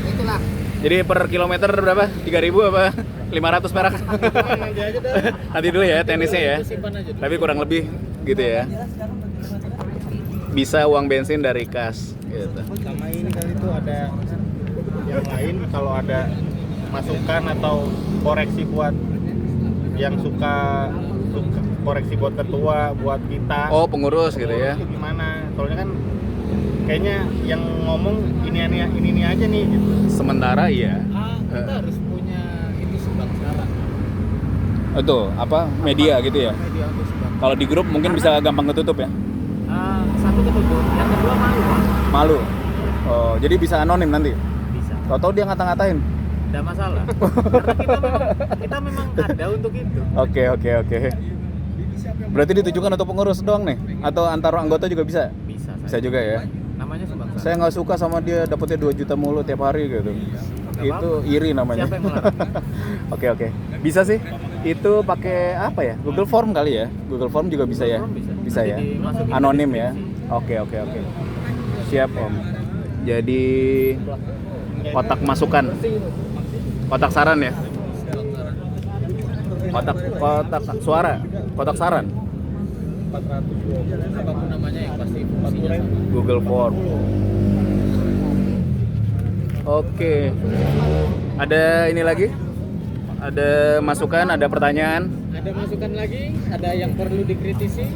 Itulah. Jadi per kilometer berapa? 3.000 apa 500 perak? Nanti dulu ya tenisnya ya. Tapi kurang lebih gitu ya. Bisa uang bensin dari kas gitu. Sama ini kali itu ada yang lain, kalau ada masukan atau koreksi buat yang suka koreksi buat ketua, buat kita. Oh pengurus gitu ya. Itu gimana? Soalnya kan kayaknya yang ngomong ini aja nih gitu. Sementara iya. Kita harus punya itu sebang saran. Itu apa media gitu ya. Media untuk sebab. Kalau di grup mungkin bisa gampang ketutup ya. Satu ketutup, yang kedua Malu. Oh jadi bisa anonim nanti. bisa. Tahu-tahu dia ngata-ngatain. Tidak masalah. Karena kita memang ada untuk itu. Oke. Berarti ditujukan untuk pengurus doang nih? Atau antar anggota juga bisa? Bisa juga ya. Namanya sebang saran. Saya nggak suka sama dia dapetnya 2 juta mulu tiap hari gitu. Itu iri namanya. Siapa yang melarang? Oke. Bisa sih. Itu pakai apa ya? Google Form kali ya? Google Form juga bisa ya? Bisa ya. Nanti dimasukin Anonim ke ya. deskripsi. Oke. Siap Om. Jadi kotak masukan. Kotak saran ya. Kotak suara. Kotak saran. 420. Apapun namanya yang pasti fungsinya sama. Google Form. Oke. Ada ini lagi? Ada masukan, ada pertanyaan? Ada masukan lagi? Ada yang perlu dikritisi?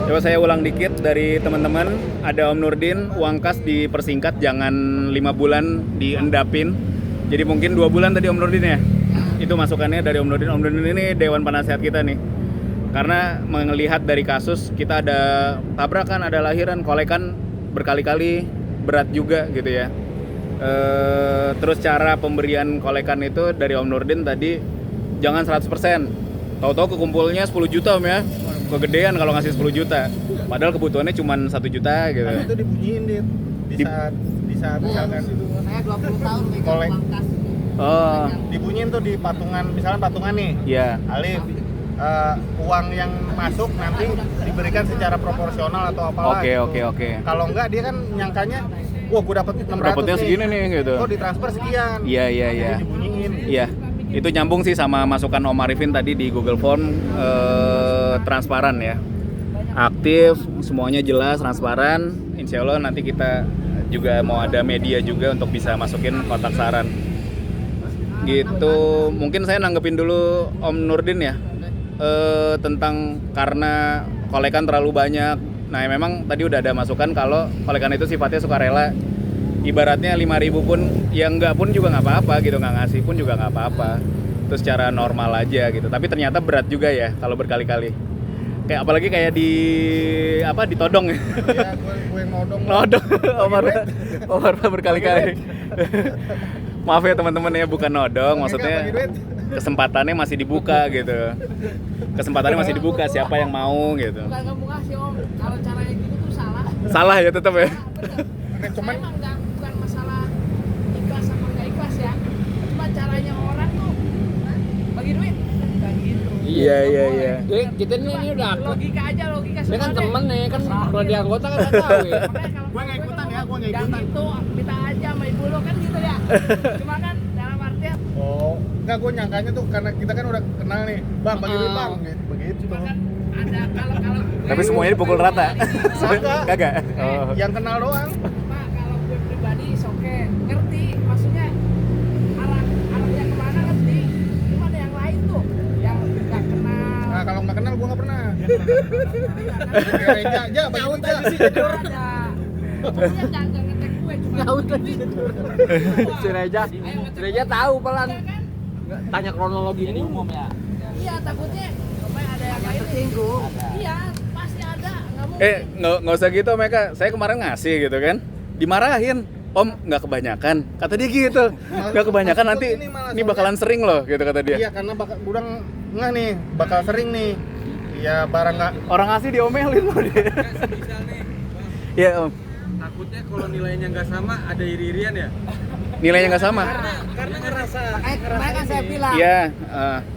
Coba saya ulang dikit dari teman-teman. Ada Om Nurdin, uang kas dipersingkat, jangan 5 bulan diendapin. Jadi mungkin 2 bulan tadi Om Nurdin ya? Itu masukannya dari Om Nurdin. Om Nurdin ini Dewan Penasehat kita nih. Karena melihat dari kasus, kita ada tabrakan, ada lahiran, kolekan berkali-kali, berat juga gitu ya. Terus cara pemberian kolekan itu dari Om Nurdin tadi, jangan 100%. Tahu-tahu kekumpulnya 10 juta Om ya. Kegedean kalau ngasih 10 juta. Padahal kebutuhannya cuma 1 juta gitu. Kan itu dibunyiin di saat misalkan Saya 20 tahun megang Kolek. uang kas. Oh, dibunyiin tuh di patungan, misalnya patungan nih. iya. Alif, uang yang masuk nanti diberikan secara proporsional atau apalah. Oke. Kalau enggak dia kan nyangkanya, wah gue dapet 600 Dapetnya nih. segini nih gitu. Oh ditransfer sekian. Iya. Jadi dibunyiin. Iya, itu nyambung sih sama masukan Om Arifin tadi di Google Form, transparan ya, aktif, semuanya jelas, transparan. Insya Allah nanti kita juga mau ada media juga untuk bisa masukin kotak saran. Gitu, mungkin saya nanggepin dulu Om Nurdin ya, tentang karena kolekan terlalu banyak. Nah memang tadi udah ada masukan kalau kolekan itu sifatnya sukarela. Ibaratnya 5.000 pun, ya enggak pun juga nggak apa-apa gitu, nggak ngasih pun juga nggak apa-apa. Itu secara normal aja gitu. Tapi ternyata berat juga ya kalau berkali-kali. Kayak apalagi kayak ditodong ya. Iya, gue yang Nodong. Omar berkali-kali. Maaf ya teman-teman ya, bukan nodong, maksudnya kesempatannya masih dibuka gitu. Kesempatannya masih dibuka, siapa yang mau gitu. Bukan nggak mau ngasih Om, kalau caranya gitu tuh salah. Salah ya tetap ya. Cuman emang bukan masalah ikhlas sama nggak ikhlas ya. Cuma caranya orang tuh bagi duit kan gitu. Iya. Jadi kita ini udah Logika aja, logika dia kan semua deh. temen nih kan kalau di anggota kan nggak tahu ya. Makanya kalau Gua nggak ikutan ya, gua nggak yang ikutan. itu minta aja sama ibu lo kan gitu ya. Cuma kan dalam artian Oh, enggak, gue nyangkanya tuh karena kita kan udah kenal nih, bang bagi duit bang, gitu, begitu. cuma kan ada kalau Tapi semuanya dipukul rata. Kagak. Kagak. Oh. Yang kenal doang. Pak, kalau gue pribadi oke ngerti maksudnya arahnya kemana ngerti. Cuma ada yang lain tuh yang nggak kenal. Nah kalau nggak kenal gue nggak pernah. Kayak Reja, aja bagi duit aja. Ada. Pokoknya jangan ngetek gue cuma duit. Si Reja tahu pelan. Tanya kronologi ini umum ya. Iya takutnya supaya ada yang lain Tersinggung. Iya pasti ada nggak mungkin. Nggak usah gitu mereka. Saya kemarin ngasih gitu kan. Dimarahin. Om nggak kebanyakan. Kata dia gitu. Nggak kebanyakan nanti ini bakalan sering loh gitu kata dia. Iya karena bakal udang nggak nih, bakal sering nih. Iya barang nggak. Orang ngasih diomelin loh dia. Bisa nih, Bang. Iya om. Takutnya kalau nilainya nggak sama ada iri-irian ya. Nilainya nggak sama. Karena ngerasa Makanya kan saya bilang Iya.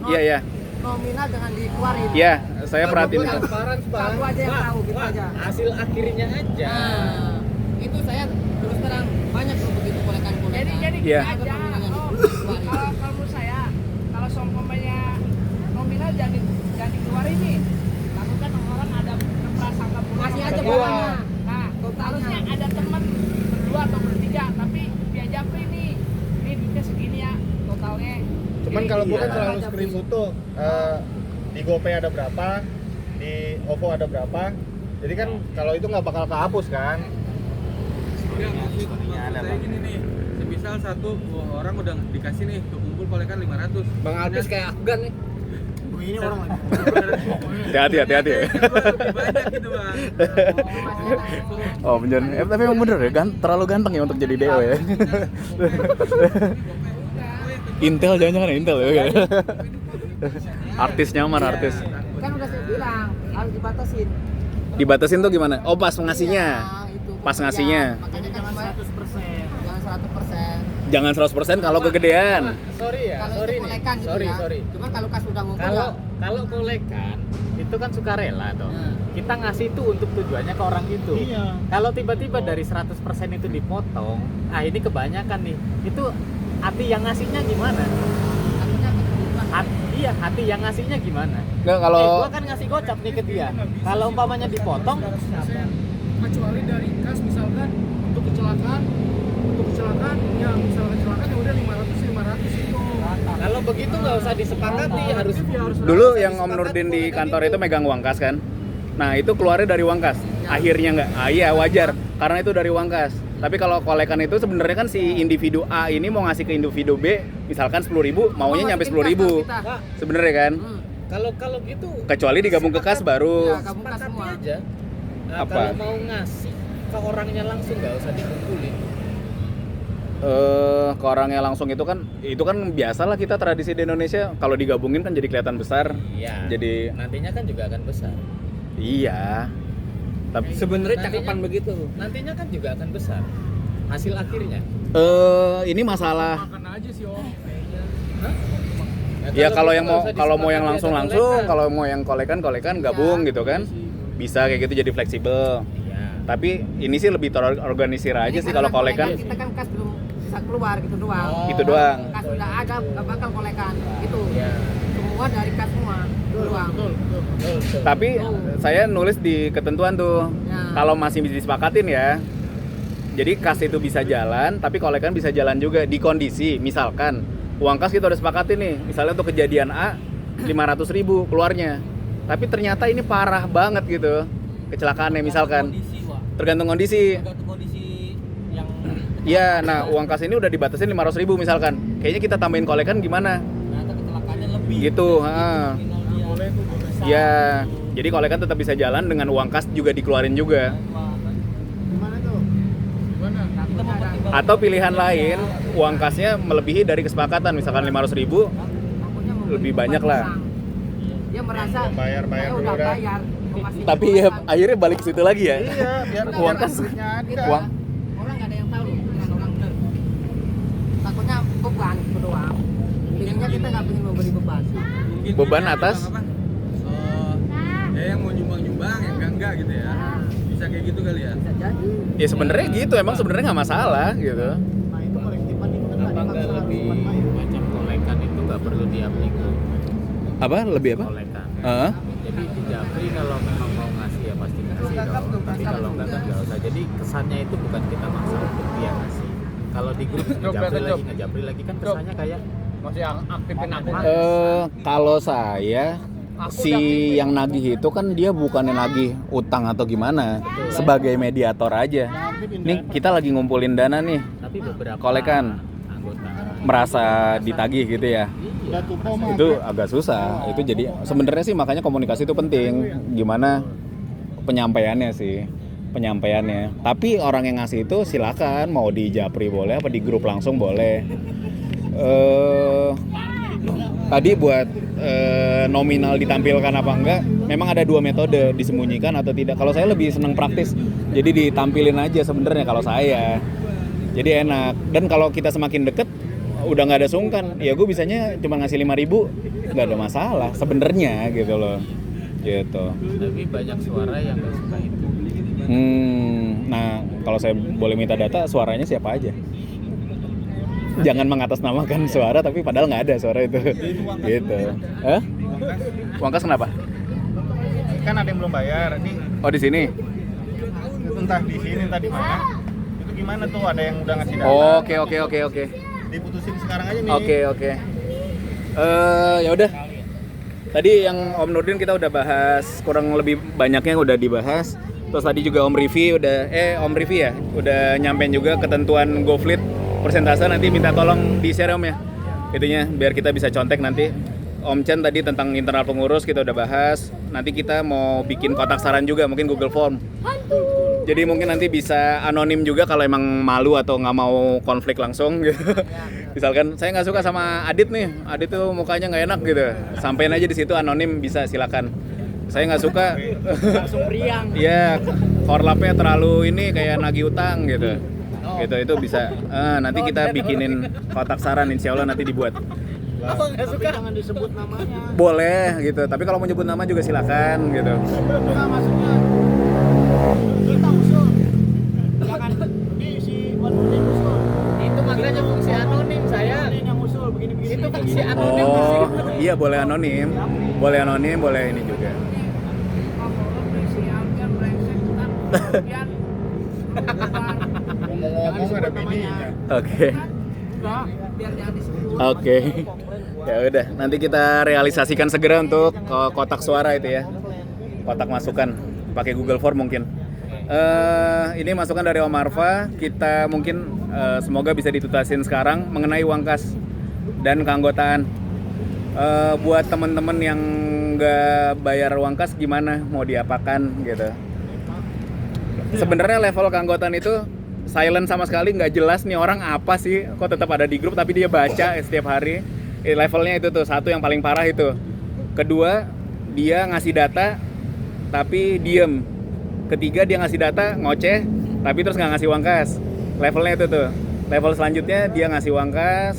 Iya. nominal jangan dikeluarin. Iya. Saya perhatiin itu. Satu aja yang tahu gitu aja. Hasil akhirnya aja. Nah, itu saya terus terang banyak tuh begitu kolekan-kolekan. Jadi Iya. gini aja. Kalau menurut saya kalau seumpamanya nominal jangan dikeluarin nih. Takutkan orang ada prasangka buruk. Masih aja sama bawahnya. Nah, harusnya ada teman berdua atau bertiga tapi diajak ini duitnya segini ya totalnya. Cuman kalau gue kan Iya. selalu screenshot tuh di GoPay ada berapa, di OVO ada berapa. Jadi kan kalau itu nggak bakal kehapus kan. maksud saya gini nih. Semisal satu orang udah dikasih nih kumpul kolekan 500. Bang Alpis kayak Afgan nih. Ini orang lagi. Hati-hati. Banyak gitu, Bang. Oh bener. Tapi emang bener ya. Terlalu ganteng ya untuk jadi DO ya. Intel jangan-jangan ya, Intel ya. Artis nyamar artis. Kan udah saya bilang harus dibatasin. Dibatasin tuh gimana? Oh pas ngasihnya. Nah, itu. Pas ngasihnya. Ya, makanya kan jangan 100%. Jangan 100%. Jangan 100% kalau kegedean. Sorry ya, Kalau sorry itu nih. kolekan gitu Sorry, ya. sorry. Cuma kalau kas udah ngumpul Kalau kolekan itu kan sukarela toh. Kita ngasih itu untuk tujuannya ke orang itu. Iya. Kalau tiba-tiba dari 100% itu dipotong, ah ini kebanyakan nih. Itu hati yang ngasihnya gimana? Iya, hati yang ngasihnya gimana? Enggak kalau Gua kan ngasih gocap nih ke dia. Kalau umpamanya dipotong, Kecuali dari kas misalkan untuk kecelakaan ya misalkan kecelakaan ya udah 500 itu. kalau begitu nggak usah disepakati, harus dulu yang Om Nurdin di kantor itu megang uang kas kan. Nah, itu keluarnya dari uang kas. Akhirnya enggak. Iya, wajar karena itu dari uang kas. Tapi kalau kolekan itu sebenarnya kan si individu A ini mau ngasih ke individu B misalkan 10.000, maunya nyampe 10.000. Sebenarnya kan. kalau gitu Kecuali digabung ke kas baru. Ya, gabung kas semua. aja. Nah, Apa? kalau mau ngasih ke orangnya langsung nggak usah dikumpulin. Ke orangnya langsung itu kan biasalah kita tradisi di Indonesia kalau digabungin kan jadi kelihatan besar. Iya. Jadi Nantinya kan juga akan besar. iya. Tapi Sebenarnya Nantinya- cakapan begitu. Nantinya kan juga akan besar. Hasil akhirnya. ini masalah Makan aja sih om. Nah, ya kalau gitu yang nggak mau usah kalau mau yang disepakati ada langsung kolekan. kalau mau yang kolekan gabung gitu kan. Bisa kayak gitu jadi fleksibel. Iya. Tapi ini sih lebih terorganisir aja Ini sih karena kalau kolekan. Kita kan kas belum bisa keluar gitu doang. Itu doang. Kas udah ada nggak bakal kolekan. Itu. Iya. Semua dari kas semua. Doang. Betul. Tapi saya nulis di ketentuan tuh Ya. kalau masih disepakatin ya. Jadi kas itu bisa jalan, tapi kolekan bisa jalan juga di kondisi misalkan uang kas kita udah sepakatin nih, misalnya untuk kejadian A 500.000 keluarnya. Tapi ternyata ini parah banget gitu kecelakaannya misalkan. Tergantung kondisi. Yang Iya, nah uang kas ini udah dibatasin 500.000 misalkan. Kayaknya kita tambahin kolekan gimana? ternyata kecelakaannya lebih. Gitu, heeh. Iya. Jadi kolekan tetap bisa jalan dengan uang kas juga dikeluarin juga. Gimana tuh? Atau pilihan lain, uang kasnya melebihi dari kesepakatan, misalkan 500.000, Takutnya mau lebih banyak lah. Dia merasa Bayar saya dulu udah dah. bayar. mau kasih tapi duit ya orang. akhirnya balik ke situ lagi ya. Iya, biar Uang kas. duitnya ada. Uang. Orang nggak ada yang tahu dengan orang bener. Takutnya beban itu doang. intinya kita nggak pengen memberi beban. Beban atas Ya yang mau nyumbang yang enggak gitu ya. Bisa kayak gitu kali ya. Bisa jadi. ya sebenarnya gitu, emang sebenarnya nggak masalah gitu. Nah itu kolektifan itu kan nggak Apa nggak dipaksa lebih harus main. macam kolekan itu nggak perlu diapliko Apa lebih apa? kolekan. Heeh. Jadi di Japri kalau memang mau ngasih ya pasti ngasih dong. Tapi kalau enggak kan nggak usah. Jadi kesannya itu bukan kita maksa untuk dia ngasih. Kalau di grup ngejapri lagi kan kesannya kayak Masih aktifin akun. Kalau saya si yang nagih itu kan dia bukannya nagih utang atau gimana, sebagai mediator aja. Nih kita lagi ngumpulin dana nih, tapi beberapa kolekan anggota merasa ditagih gitu ya. Itu agak susah. Itu jadi sebenarnya sih makanya komunikasi itu penting. Gimana penyampaiannya sih? Penyampaiannya. Tapi orang yang ngasih itu silakan, mau di Japri boleh, apa di grup langsung boleh. Tadi buat nominal ditampilkan apa enggak, memang ada 2 metode, disembunyikan atau tidak. Kalau saya lebih seneng praktis, jadi ditampilin aja sebenarnya kalau saya. Jadi enak. Dan kalau kita semakin deket, udah nggak ada sungkan. Ya gue bisanya cuma ngasih 5.000, nggak ada masalah sebenarnya gitu loh. Gitu. tapi banyak suara yang nggak suka itu. Nah kalau saya boleh minta data, suaranya siapa aja? Jangan mengatasnamakan suara tapi padahal nggak ada suara itu. Gitu. Uangkas kenapa? Kan ada yang belum bayar. Ini Oh di sini. entah di sini entah di mana. Itu gimana tuh, ada yang udah ngasih data. Oke. Diputusin sekarang aja nih. Oke. Ya udah. Tadi yang Om Nurdin kita udah bahas, kurang lebih banyaknya udah dibahas. Terus tadi juga Om Rivi Om Rivi ya, udah nyampein juga ketentuan GoFleet persentase, nanti minta tolong di-share Om ya. Itunya biar kita bisa contek nanti. Om Chen tadi tentang internal pengurus kita udah bahas. Nanti kita mau bikin kotak saran juga, mungkin Google Form. Jadi mungkin nanti bisa anonim juga kalau emang malu atau nggak mau konflik langsung gitu. Misalkan saya nggak suka sama Adit nih, Adit tuh mukanya nggak enak gitu. Sampein aja di situ anonim, bisa silakan. Saya nggak suka. Langsung priang. Iya, korlapnya terlalu ini kayak nagih utang gitu. Gitu itu bisa. Nanti kita bikinin kotak saran, insya Allah nanti dibuat. Nggak suka. Jangan disebut namanya. Boleh gitu, tapi kalau mau nyebut nama juga silakan gitu. Enggak, maksudnya kita usul. Jangan di si Wanudin usul. Itu makanya fungsi anonim saya. Wanudin yang usul begini-begini. Itu fungsi anonim. Oh, iya boleh anonim. Boleh anonim, boleh ini juga. Si Alfian brengsek kan. Alfian. Ngomong ada bininya. Oke. Biar jangan disebut. Oke. Ya udah, nanti kita realisasikan segera untuk kotak suara itu ya. Kotak masukan pakai Google Form mungkin. Ini masukan dari Om Arfa, kita mungkin semoga bisa ditutasin sekarang mengenai uang kas dan keanggotaan. Buat teman-teman yang nggak bayar uang kas gimana, mau diapakan gitu. Sebenarnya level keanggotaan itu silent sama sekali, nggak jelas nih orang apa sih, kok tetap ada di grup tapi dia baca setiap hari. Levelnya itu tuh, satu yang paling parah itu. Kedua, dia ngasih data tapi diem. Ketiga, dia ngasih data ngoceh tapi terus nggak ngasih uang kas. Levelnya itu tuh. Level selanjutnya dia ngasih uang kas,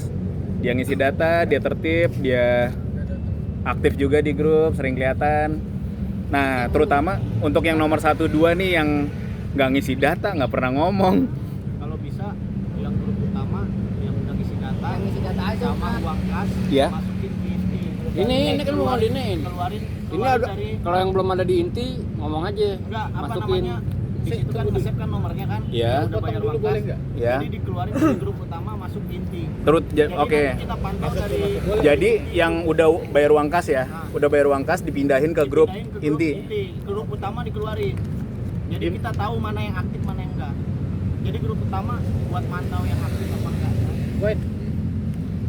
dia ngisi data, dia tertib, dia aktif juga di grup, sering kelihatan. Nah, terutama untuk yang nomor 1, 2 nih yang nggak ngisi data, nggak pernah ngomong. Kalau bisa yang grup utama yang udah ngisi data, Yang ngisi data aja, sama Pak. uang kas Iya. masukin di inti. Ini kan mau dinein. Keluarin Ini ada, dari kalau yang belum ada di inti ngomong aja. enggak apa Masukin. namanya? Di situ kan nge-save kan nomornya kan. Iya. Udah bayar uang kas. Iya. Jadi dikeluarin dari grup utama masuk inti. Terus Jadi oke. nanti kita pantau dari Jadi yang udah bayar uang kas ya, udah bayar uang kas dipindahin ke grup dipindahin ke inti. Grup utama dikeluarin. Jadi kita tahu mana yang aktif mana yang enggak. Jadi grup utama buat mantau yang aktif apa enggak. Wait,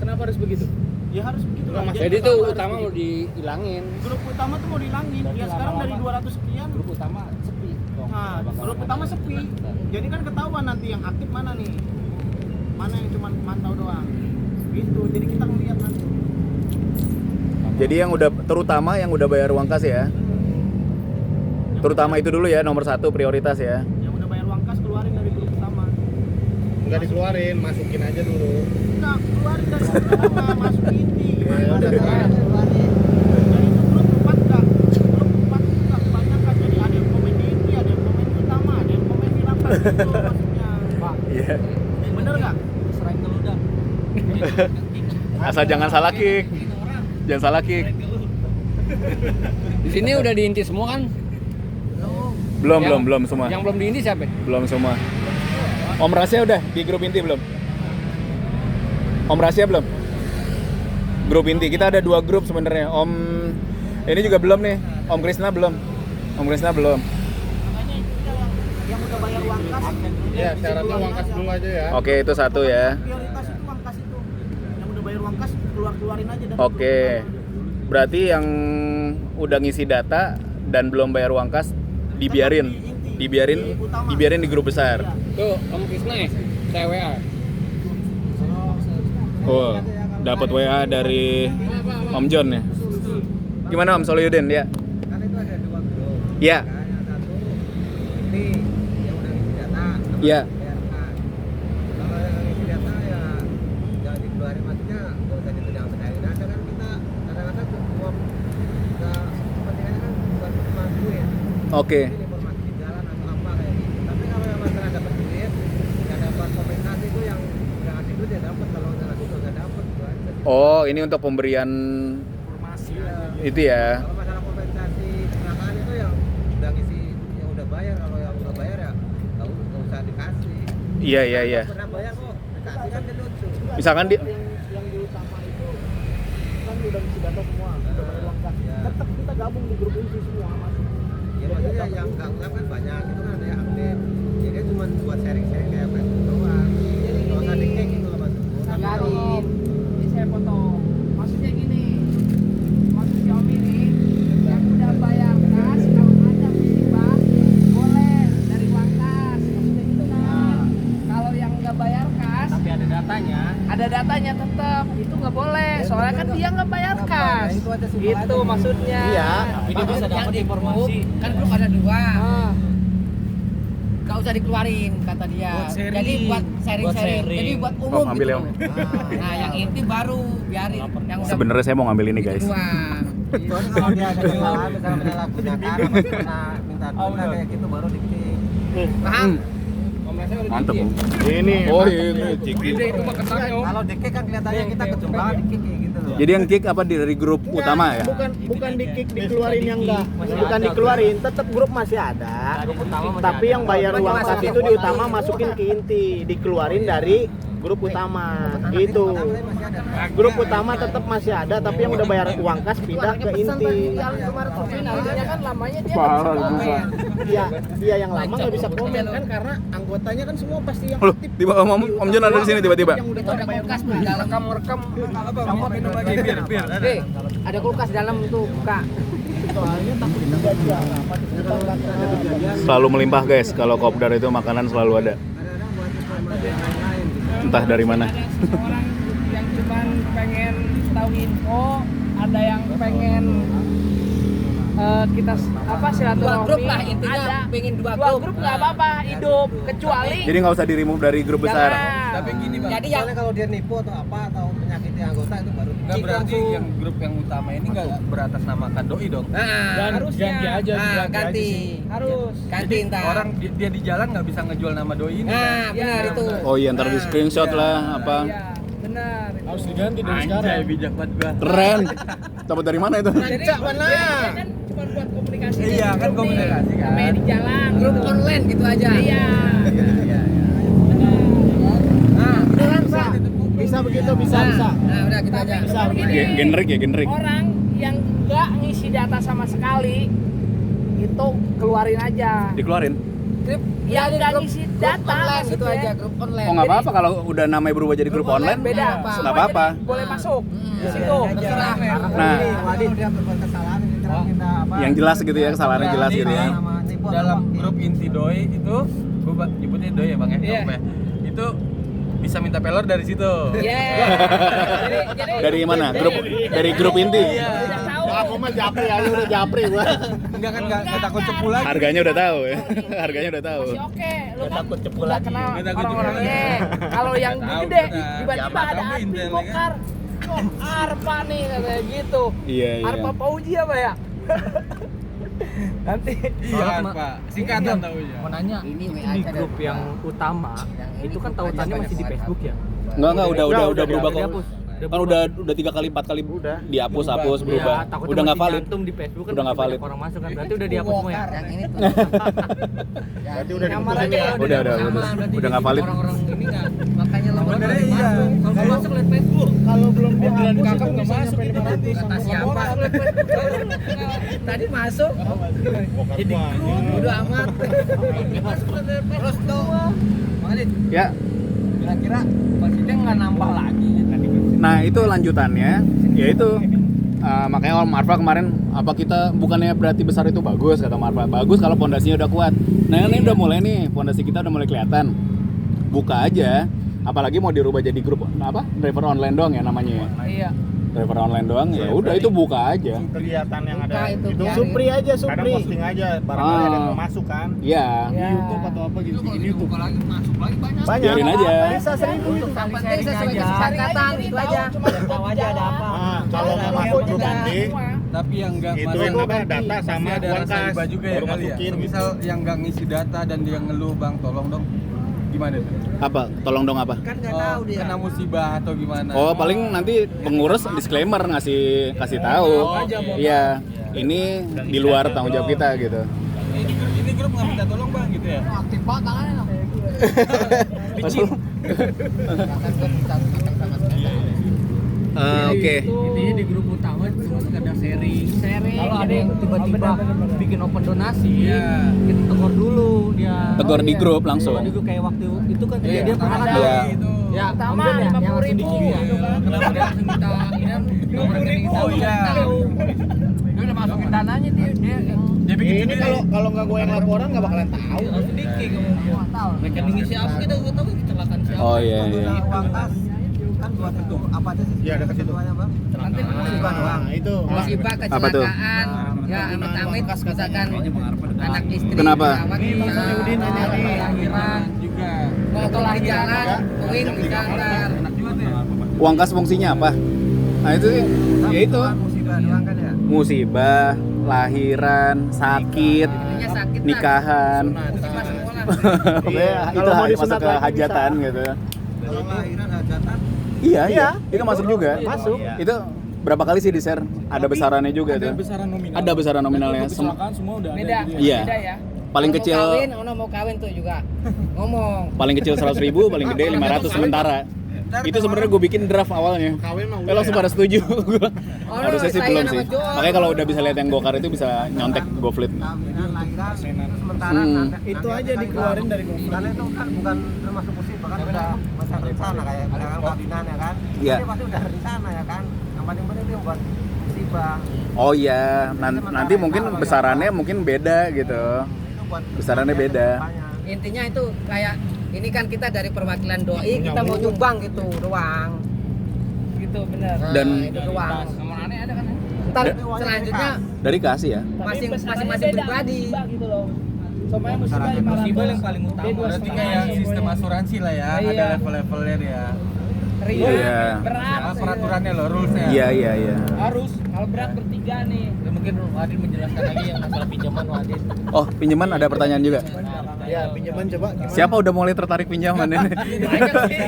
kenapa harus begitu? Ya harus begitu lah. Jadi utama tuh harus utama begitu. mau dihilangin. Grup utama tuh mau dihilangin. Ya sekarang dari 200 sekian Grup utama sepi. nah, grup utama sepi. Jadi kan ketahuan nanti yang aktif mana nih. Mana yang cuma mantau doang. Gitu. Jadi kita ngeliat nanti. Jadi yang udah terutama yang udah bayar uang kas ya. Terutama itu dulu ya, nomor 1 prioritas ya. Yang udah bayar uang kas keluarin dari grup utama. Enggak dikeluarin, masukin aja dulu. Enggak, keluarin dari grup utama, masuk inti. Iya. Bener nggak? Sering ngeludak. Asal jangan salah kick. Jangan salah kick. Di sini udah diinti semua kan? Belum semua. Yang belum diinti siapa? Belum semua. Om Rasya udah di grup inti belum? Om Rasya belum? Grup inti kita ada 2 grup sebenarnya. Om ini juga belum nih. Om Krisna belum. Om Krisna belum. Yang udah bayar uang kas. Ya, syaratnya uang kas dulu aja ya. Oke, itu satu ya. Prioritas itu uang kas itu. Yang udah bayar uang kas keluarin aja dari Oke. Berarti yang udah ngisi data dan belum bayar uang kas dibiarin di grup besar. Tuh, Om Krisna ya? Saya WA. Oh, dapat WA dari Om John ya. Gimana Om Soliudin ya? Kan itu ada 2 grup. Ya, Yang satu ini yang udah ngisi data. ya. Kalau yang ngisi data ya jangan dikeluarin, maksudnya nggak usah ditendang-tendangin aja kan. Kita kadang-kadang uang kepentingannya kan bukan cuma duit. Oke. Ini informasi di jalan atau apa kayak gitu. Tapi kalau yang masalah dapat duit, nggak dapat kompensasi itu yang udah ngasih duit ya dapat, kalau nggak ngasih duit nggak dapat gitu aja. Oh, ini untuk pemberian Informasi. itu ya. Kalau masalah kompensasi kecelakaan itu yang udah ngisi, yang udah bayar. Kalau yang nggak bayar ya nggak usah dikasih. Iya. Pernah bayar kok, dikasih kan dia lucu. Misalkan di Yang di utama itu kan udah ngisi data semua, udah bayar uang kas. Ya. Tetap kita gabung di grup inti semua masuk. Ya maksudnya yang nggak kan banyak, itu kan ada yang update. Jadi dia cuma buat sharing-sharing kayak Facebook doang. Jadi nggak usah di-kick gitu loh maksud gue. Kan kalau Ini saya potong. Maksudnya gini. Maksud si Om ini yang udah bayar kas kalau ada musibah boleh dari uang kas. Maksudnya gitu kan. Kalau yang nggak bayar kas Tapi ada datanya. ada datanya tetap itu nggak boleh. Soalnya kan dia nggak bayar kas. itu aja simpel Itu aja. maksudnya. Iya, tapi dia bisa dapat informasi. Kan grup ada 2. Ah. Gak usah dikeluarin kata dia. Buat sharing. Jadi buat sharing-sharing. Buat sharing. Jadi buat umum ambil gitu. yang- Nah, yang inti baru biarin. Yang udah sebenarnya saya mau ngambil ini guys. doang. Itu kalau dia ada kesalahan misalnya menyalahgunakan apa pernah minta tolong kayak gitu baru di-kick. Paham? Mantep. Om. Ini Oh, ini Ciki. Itu mah kesannya Om. Kalau di-kick kan kelihatannya kita kejam banget di-kick kayak gitu loh. Jadi yang kick apa dari grup utama ya? Bukan di kick dikeluarin yang enggak. Bukan dikeluarin, tetap grup masih ada. Tapi yang bayar uang kas itu di utama masukin ke inti, dikeluarin dari grup utama. Gitu. Grup utama tetap masih ada, tapi yang udah bayar uang kas pindah ke inti. Artinya kan lamanya dia Parah, nggak bisa susah. komen. Dia yang lama nggak bisa komen kan karena anggotanya kan semua pasti yang Loh, tiba Om John ada di sini tiba-tiba. yang udah Itu ada bayar kulkas tuh di dalam. Rekam sama minum lagi bir. Nih, ada kulkas di dalam tuh buka. soalnya takut kejadian apa kita nggak ada kejadian. Selalu melimpah guys, kalau kopdar itu makanan selalu ada. Kadang-kadang buat informasi yang lain gitu. Entah dari mana. Ada seseorang yang cuman pengen tahu info, ada yang pengen kita silaturahmi. Dua grup lah intinya, ada. pengen dua Dua grup. grup nggak apa-apa hidup, kecuali Jadi nggak usah di-remove dari grup besar. jangan. Tapi gini Bang. Jadi yang kalau dia nipu atau apa atau menyakiti anggota itu baru Enggak di-kick berarti langsung. yang grup yang utama ini enggak beratasnamakan doi dong. Nah, harusnya ganti. harus. Ganti ntar. Orang dia di jalan nggak bisa ngejual nama doi ini. Nah, benar itu. Oh iya, ntar di screenshot lah apa. Iya, benar. Harus diganti dari Anjay, sekarang. bijak banget gua. Keren. Dapat dari mana itu? Jadi Cak, mana? dia kan cuma buat komunikasi. Iya, di kan grup nih. komunikasi kan. Namanya di jalan. Grup online gitu aja. Iya. Nah, beneran, Pak. Bisa begitu, bisa. Nah, udah gitu aja. Bisa. Generik ya, generik. Orang yang nggak ngisi data sama sekali itu keluarin aja. Dikeluarin. Grup Yang jadi nggak grup- ngisi grup data online gitu maksudnya. aja, grup online. Oh nggak apa-apa kalau udah namanya berubah jadi grup online. Beda. Nggak Semua apa-apa. jadi boleh masuk di Hmm. situ. Terserah. Nah. Kalau dia berbuat kesalahan kita apa? Yang jelas gitu ya, kesalahannya jelas Berarti gitu ya. Sama nipu atau Dalam apa? grup inti doi itu gua nyebutnya doi ya Bang ya. Iya. Om ya. Itu bisa minta pelor dari situ. Iya. Jadi Dari mana? Dari grup inti. udah tahu. Aku mah japri aja udah japri gua. Enggak kan enggak takut cepu lagi. Harganya udah tahu ya. Harganya udah tahu. Masih oke, lu kan takut cepu udah lagi. kenal Nggak takut cepu orang-orangnya. lagi. Kalau yang Tahu gede, kita. tiba-tiba Siapa ada tahu admin intel, bongkar. Arpa nih katanya gitu. Iya, iya. Arpa Pauji apa ya? Nanti Iya, Pak. Singkatan tahunya. Mau nanya, Ini itu WA di aja grup ada yang dua. utama Yang itu ini kan grup tautannya aja masih di banyak Facebook ya? Enggak, udah berubah kok. dihapus. Kan udah 3 kali 4 kali dihapus, berubah. Ya, takutnya Udah nggak masih valid. nyantum di Facebook kan Udah nggak masih banyak valid. orang masuk kan. Berarti udah dihapus semua ya? Yang ini tuh. Berarti udah nyamar diputusin aja ya. kalau Udah, di- udah nggak valid. Orang-orang ini nggak. Makanya lo Iya. Kalau masuk lihat Facebook. Kalau belum dihapus kakak nggak masuk itu nanti. kata siapa? Tadi masuk. Jadi Udah amat. Terus tuh. Balik. Ya. Kira-kira Presiden nggak nambah lagi tadi. Nah, itu lanjutannya yaitu makanya Om Arfa kemarin apa kita bukannya berarti besar itu bagus kata Om Arfa. Bagus kalau pondasinya udah kuat. Nah, ini udah mulai nih, pondasi kita udah mulai kelihatan. Buka aja. Apalagi mau dirubah jadi grup apa? Driver online doang ya namanya ya. Iya. Driver online doang ya udah itu buka aja. kelihatan yang ada Buka itu, itu biarin. Supri aja kadang posting aja barangkali ada yang mau masuk kan Iya. di YouTube atau apa gitu bikin YouTube lagi masuk lagi banyak. banyak Biarin aja. bisa 1000 itu Sampai sesuai kesepakatan itu aja. Tahu aja ada apa. kalau mau masuk grup nanti Tapi yang nggak itu yang apa data sama ada uang rasa kas iba juga ya baru kali ya. masukin gitu. Misal yang nggak ngisi data dan dia ngeluh bang, tolong dong. Gimana tuh? Apa? Tolong dong apa? Kan nggak Oh, tahu dia. kena musibah atau gimana? Oh, paling nanti pengurus disclaimer kasih tahu. Iya. Ini di luar tanggung jawab kita gitu. Ini grup nggak minta tolong bang gitu ya? Aktif banget tangannya loh. Licin. Oke. Intinya di grup utama cuma sekedar sharing. Sharing. Kalau ada yang tiba-tiba bikin open donasi, Iya. kita tegur dulu dia. Tegur di grup langsung. Tegur di grup kayak waktu itu kan kejadian pernah kan? Iya. Ya, Pertama kemudian ya, yang langsung 50.000 dikirim. gitu kan. Kenapa dia langsung minta ini kan nomor rekening kita? Oh, iya. Dia udah masukin dananya dia yang Dia bikin ini kalau nggak gue yang laporan nggak bakalan tahu langsung dikik kamu. Rekeningnya siapa kita nggak tahu kecelakaan siapa. Oh iya iya. Kan buat itu apa aja sih? iya dekat situ Nanti musibah doang. itu Musibah Apa tuh? kecelakaan. Ya amit-amit misalkan anak istri Kenapa? dirawat bisa lahiran juga. mau keluar jalan poin bisa ntar. Uang kas fungsinya apa? Nah itu sih, ya itu Musibah doang kan ya. musibah, lahiran, sakit, Intinya sakit lah. nikahan. Musibah sekolah. Itu Kalau mau masuk disunat ke lagi hajatan gitu. Kalau lahiran hajatan Iya. Itu masuk juga. masuk. Itu berapa kali sih di share? Ada besarannya juga tuh. Besaran nominal. Ada besaran nominalnya. Semua udah Beda. Iya. Beda ya. Paling kecil mau kawin tuh juga ngomong. paling kecil 100.000, paling gede 500 sementara. Itu sebenarnya gue bikin draft awalnya. Langsung pada setuju. Harusnya sih belum sih. Makanya kalau udah bisa lihat yang Gokar itu bisa nyontek GoFleet. Sementara Itu aja dikeluarin dari GoFleet. karena itu kan bukan termasuk musibah kan udah masa rencana kayak kawinan ya kan. Iya. Ini pasti udah rencana ya kan. Yang paling penting itu yang buat musibah. Oh iya, nanti mungkin besarannya mungkin beda gitu. Itu buat Besarannya beda. intinya itu kayak ini kan kita dari perwakilan doi kita mau nyumbang gitu ruang. Gitu benar. Nah, Dan- itu ruang. Nomornya ada kan? Ntar selanjutnya Dari kasih ya. masing-masing pribadi. Gitu loh. Soalnya musibah 500. Musibah yang paling utama. Berarti kayak sistem asuransi lah ya, Iya. ada level-levelnya ya. Ringan, Iya. berat. Nah, peraturannya loh, rulesnya. Iya. Harus kalau berat bertiga nih. Ya, mungkin Wadid menjelaskan lagi yang masalah pinjaman Wadid. Oh, pinjaman ada pertanyaan juga. ya pinjaman coba Siapa udah mulai tertarik pinjaman ini? Banyak sih.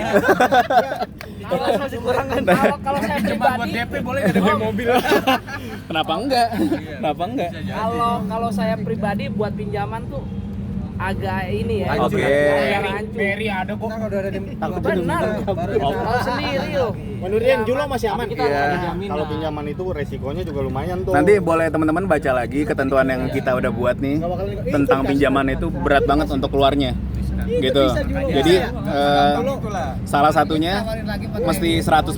Kalau saya pribadi DP boleh nggak DP mobil? Kenapa enggak? Kenapa enggak? kalau saya pribadi buat pinjaman tuh agak ini ya. Oke. Agak rancu. Beri ada kok. Benar. Kalau sendiri loh. menurut yang Julo masih aman Tapi kita Iya. ada jaminan. kalau pinjaman itu resikonya juga lumayan tuh Nanti boleh teman-teman baca lagi ketentuan yang kita udah buat nih tentang pinjaman itu berat banget untuk keluarnya. Gitu. Jadi salah satunya mesti 100%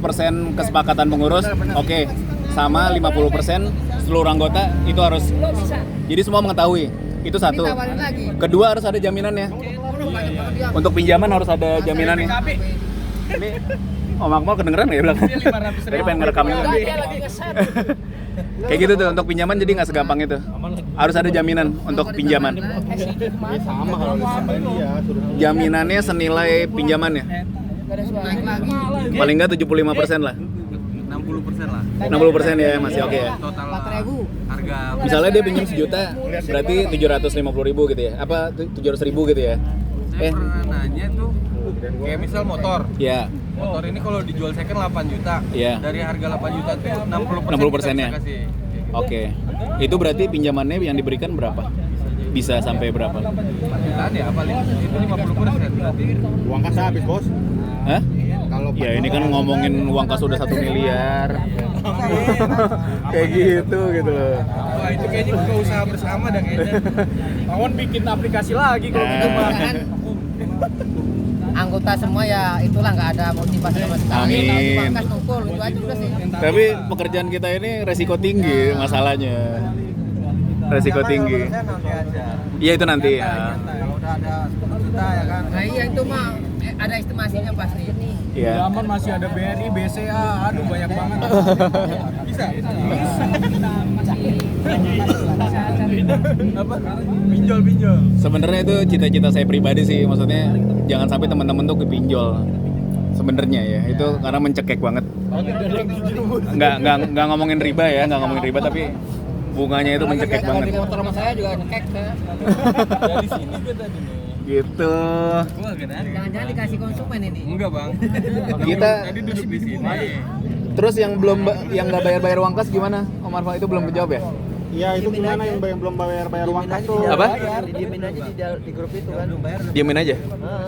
kesepakatan pengurus. Oke. Sama 50% seluruh anggota itu harus. Jadi semua mengetahui. Itu satu. Tawarin lagi. Kedua harus ada jaminannya. Untuk pinjaman harus ada jaminannya. Ini Om Akmal kedengeran nggak ya belakang? Tadi pengen ngerekam juga. Enggak, dia lagi keset. Kayak gitu tuh untuk pinjaman jadi nggak segampang itu. Harus ada jaminan untuk pinjaman. sama kalau disampaikan dia suruh Jaminannya senilai pinjamannya. Naik lagi. Paling nggak 75% lah. 60% lah. 60% ya, masih oke ya. Total 4.000. harga Misalnya dia pinjam 1 juta, berarti 750.000 gitu ya? Apa 700.000 gitu ya? saya pernah nanya tuh kayak misal motor. Ya, Motor ini kalau dijual second 8 juta. Iya. Dari harga 8 juta tuh 60% kita ya? bisa kasih. oke. Itu berarti pinjamannya yang diberikan berapa? Bisa sampai berapa? 4 jutaan ya paling itu 50% berarti. Uang kas habis, Bos. Hah? Ya ini kan ngomongin uang kas udah 1 miliar. Kayak gitu loh. Wah, itu kayaknya buka usaha bersama dah kayaknya. Awan bikin aplikasi lagi kalau gitu mah. Kan anggota semua ya itulah nggak ada motivasi sama sekali. Amin. Tahu pangkas tumpul itu aja udah sih. Tapi pekerjaan kita ini resiko tinggi masalahnya. Resiko tinggi. Iya itu nanti ya. Kalau udah ada 10 juta ya kan. Nah iya itu mah ada estimasinya pasti. Iya. Zaman masih ada BRI, BCA, aduh banyak banget. Bisa. Apa? Pinjol. Sebenarnya itu cita-cita saya pribadi sih, maksudnya jangan sampai teman-teman tuh kepinjol. Sebenarnya ya, itu karena mencekek banget. Nggak ngomongin riba ya, nggak ngomongin riba tapi bunganya itu mencekek banget. Di motor sama saya juga ngekek saya. Ya di sini kita nih. Gitu. Gua gak Jangan-jangan dikasih konsumen ini. Enggak, Bang. Kita Tadi duduk di sini. terus yang nggak bayar uang kas gimana? Om Arfa itu belum menjawab ya? Iya, itu gimana yang belum bayar uang kas tuh? Apa? Didiemin aja di grup itu kan. Diamin aja.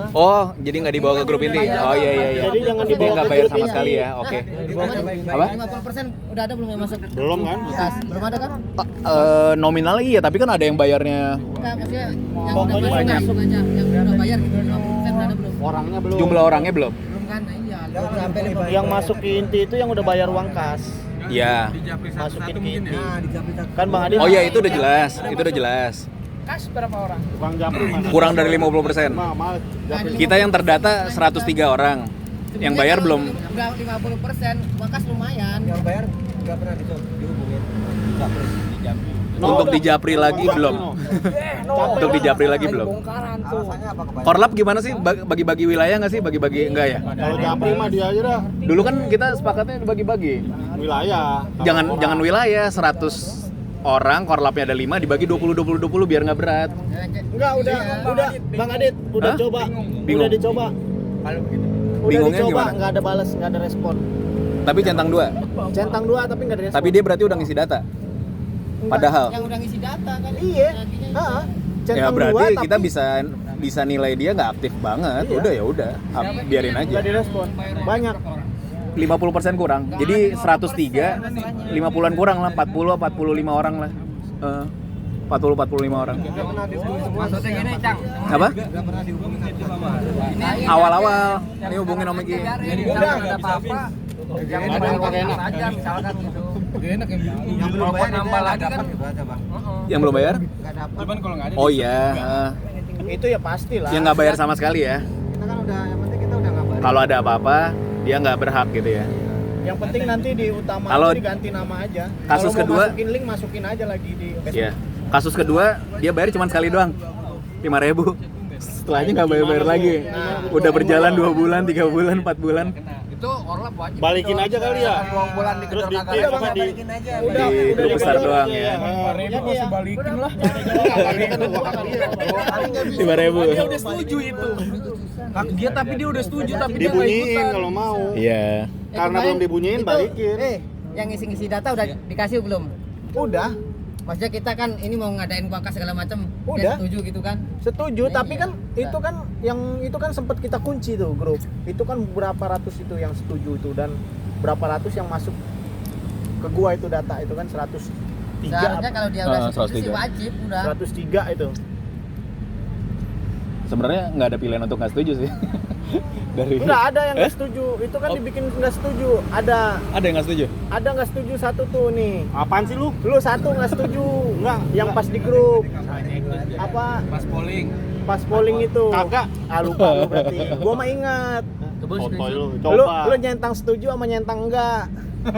Oh, jadi nggak dibawa ke grup inti? Oh iya. Jadi jangan Dia dibawa nggak ke bayar grup sama inti. sekali ya. Oke. Apa? 50% udah ada belum yang masuk? Belum kan? Kas. Belum ada kan? Nominal iya, tapi kan ada yang bayarnya. Enggak, maksudnya yang Pokoknya udah banyak. masuk aja. Yang udah bayar gitu 50% udah ada belum? Orangnya belum. Jumlah orangnya belum. Belum kan? Nah, iya. Sampai 50%. Yang masuk ke inti itu yang udah bayar uang kas. Iya. Di Japri Masukin satu-satu ke mungkin inti. ya. Kan Bang Adi. Oh iya, itu udah jelas. Itu udah jelas. Kas berapa orang? Bang Japri Mas. Kurang dari 50%. Mal, Japri. Kita yang terdata 103 orang. Yang bayar belum. Udah 50%, mangkas lumayan. Yang bayar enggak pernah dihubungin. Japri di Japri. Untuk di Japri lagi belum. Untuk di Japri lagi belum. Korlap gimana sih? Bagi-bagi wilayah nggak sih? Bagi-bagi enggak ya? Kalau Japri mah dia aja dah. Dulu kan kita sepakatnya bagi-bagi. Wilayah. Jangan wilayah 100 orang, korlapnya ada 5 dibagi 20 biar nggak berat. Enggak, udah Bang Adit udah Hah? coba. Bingung. Udah dicoba. Kalau begitu. Udah Bingungnya dicoba, gimana? enggak ada balas, enggak ada respon. Tapi centang 2. Centang 2 tapi enggak ada respon. Tapi dia berarti udah ngisi data. Enggak. Padahal Yang udah ngisi data kan. Iya. Nantinya. Heeh. ya Centang berarti 2 kita tapi bisa nilai dia nggak aktif banget. Iya. Ya udah, biarin aja. enggak direspon. Banyak. 50% kurang. Jadi 103, 50-an kurang lah, 45 orang lah. 40-45 orang. Maksudnya gini, Cang. Apa? Enggak pernah dihubungin sama. Awal-awal ini hubungin Om Iki. Jadi udah ada apa-apa. Jangan pakai enak. Aja misalkan gitu. Gak enak ya. Yang belum bayar nambah lagi kan. Yang belum bayar? Cuman kalau nggak ada. Oh iya. Itu ya pasti lah. Yang nggak bayar sama sekali ya. Kita kan udah yang penting kita udah ngabarin. Kalau ada apa-apa, dia nggak berhak gitu ya. Yang penting nanti di utama Kalau itu diganti nama aja. kasus Kalau mau kedua- masukin link masukin aja lagi di Facebook. Iya. Kasus kedua dia bayar cuma sekali doang. 5.000. Setelahnya nggak bayar lagi. Udah berjalan 2 bulan, 3 bulan, 4 bulan. Itu orlap wajib. Balikin aja kali ya. Uang bulan Terus dikejar di kagak. apa di Udah, Di grup besar doang ya. 5.000 gak usah balikin lah. 5.000. Dia udah setuju itu. Hak dia tapi dia udah setuju tapi dia nggak Dibunyiin ikutan. kalau mau. Iya. Karena belum dibunyiin balikin. Yang ngisi-ngisi data udah dikasih belum? Udah, Maksudnya kita kan ini mau ngadain kuangkas segala macam. Udah. Dia setuju gitu kan? setuju, Iya, tapi iya. kan itu kan yang itu kan sempat kita kunci tuh grup. Itu kan berapa ratus itu yang setuju itu dan berapa ratus yang masuk ke gua itu data itu kan 103 Seharusnya kalau dia udah setuju sih 103. wajib udah. 103 itu. Sebenarnya nggak ada pilihan untuk nggak setuju sih. Dari Enggak ada yang nggak setuju. Itu kan Oh. dibikin nggak setuju. Ada yang nggak setuju. nggak setuju satu tuh nih. Apaan sih lu? Lu satu nggak setuju. Enggak, yang pas di grup. Apa Pas polling. pas polling itu? Kagak. Ah lupa lu berarti. Gua mah ingat. Fotoy lu. Lu Coba. nyentang setuju sama nyentang enggak?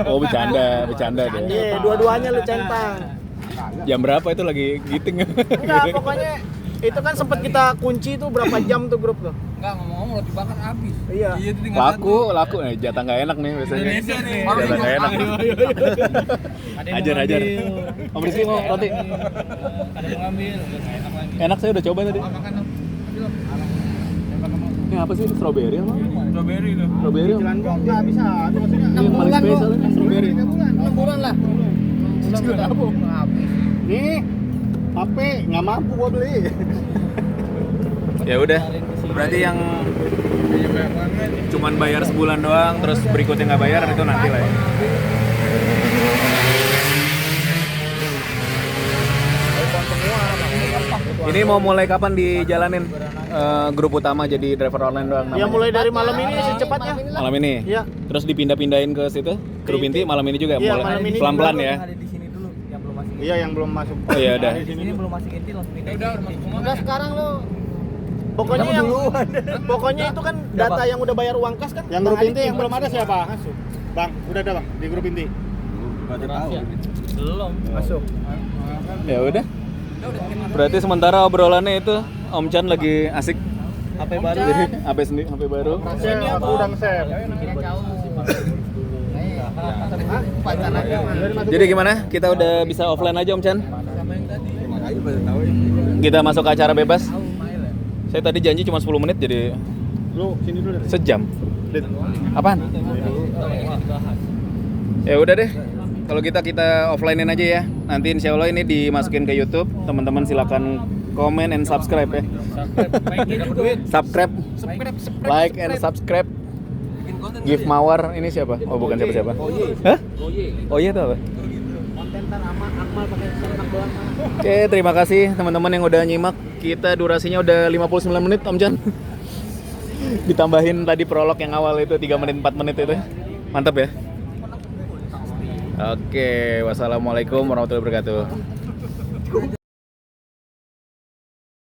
Oh bercanda deh. Iya, dua-duanya lu centang. Jam berapa itu lagi giting? Enggak, pokoknya Itu kan sempat kita kunci tuh berapa jam tuh grup tuh. Enggak, ngomong-ngomong lo dibakar habis. Iya. Itu tinggal Laku nih, jatah nggak enak nih biasanya. Indonesia nih. Jatah nggak enak. Ajar. Om Rizky mau roti? Ada yang ngambil, udah nggak enak lagi. Enak, saya udah coba tadi. Ini apa sih? Strawberry apa? Strawberry tuh. Strawberry. Jalan gua nggak bisa, itu maksudnya Ini yang paling spesial ini strawberry. 6 bulan lah. Nih, HP nggak mampu gua beli. Ya udah. Berarti yang cuman bayar sebulan doang, terus berikutnya nggak bayar itu nanti lah ya. Ini mau mulai kapan dijalanin grup utama jadi driver online doang? Ya namanya? mulai dari malam ini secepatnya. Malam ini. Iya. Terus dipindah-pindahin ke situ, grup inti malam ini juga Iya, mulai malam ini pelan-pelan juga. ya. Ada di sini dulu yang belum masuk. Iya, yang belum masuk. Oh iya udah. Di sini belum masuk inti langsung pindah. Udah masuk semua. Udah sekarang lo Pokoknya itu kan data yang udah bayar uang kas kan. Yang grup inti yang belum ada siapa? Masuk. Bang, udah ada Bang di grup inti. Belum. Masuk. Ya udah. Berarti sementara obrolannya itu Om Chan lagi asik HP baru. HP baru. Sini aku udah nge-save. pacar aja mah. Jadi gimana? Kita udah bisa offline aja Om Chan? Kita masuk ke acara bebas. Saya tadi janji cuma 10 menit jadi Lu sini dulu deh. sejam. Apaan? Ya udah deh. Kalau kita offline-in aja ya. Nanti insya Allah ini dimasukin ke YouTube. Teman-teman silakan komen and subscribe ya. Subscribe, like and subscribe. Give Mawar ini siapa? Oh bukan siapa-siapa. Hah? Oh iya itu apa? Konten tar Akmal pakai senak doang. Oke, terima kasih teman-teman yang udah nyimak. Kita durasinya udah 59 menit Om Chan. Ditambahin tadi prolog yang awal itu 3 menit 4 menit itu. Mantap ya. Oke, wassalamualaikum warahmatullahi wabarakatuh.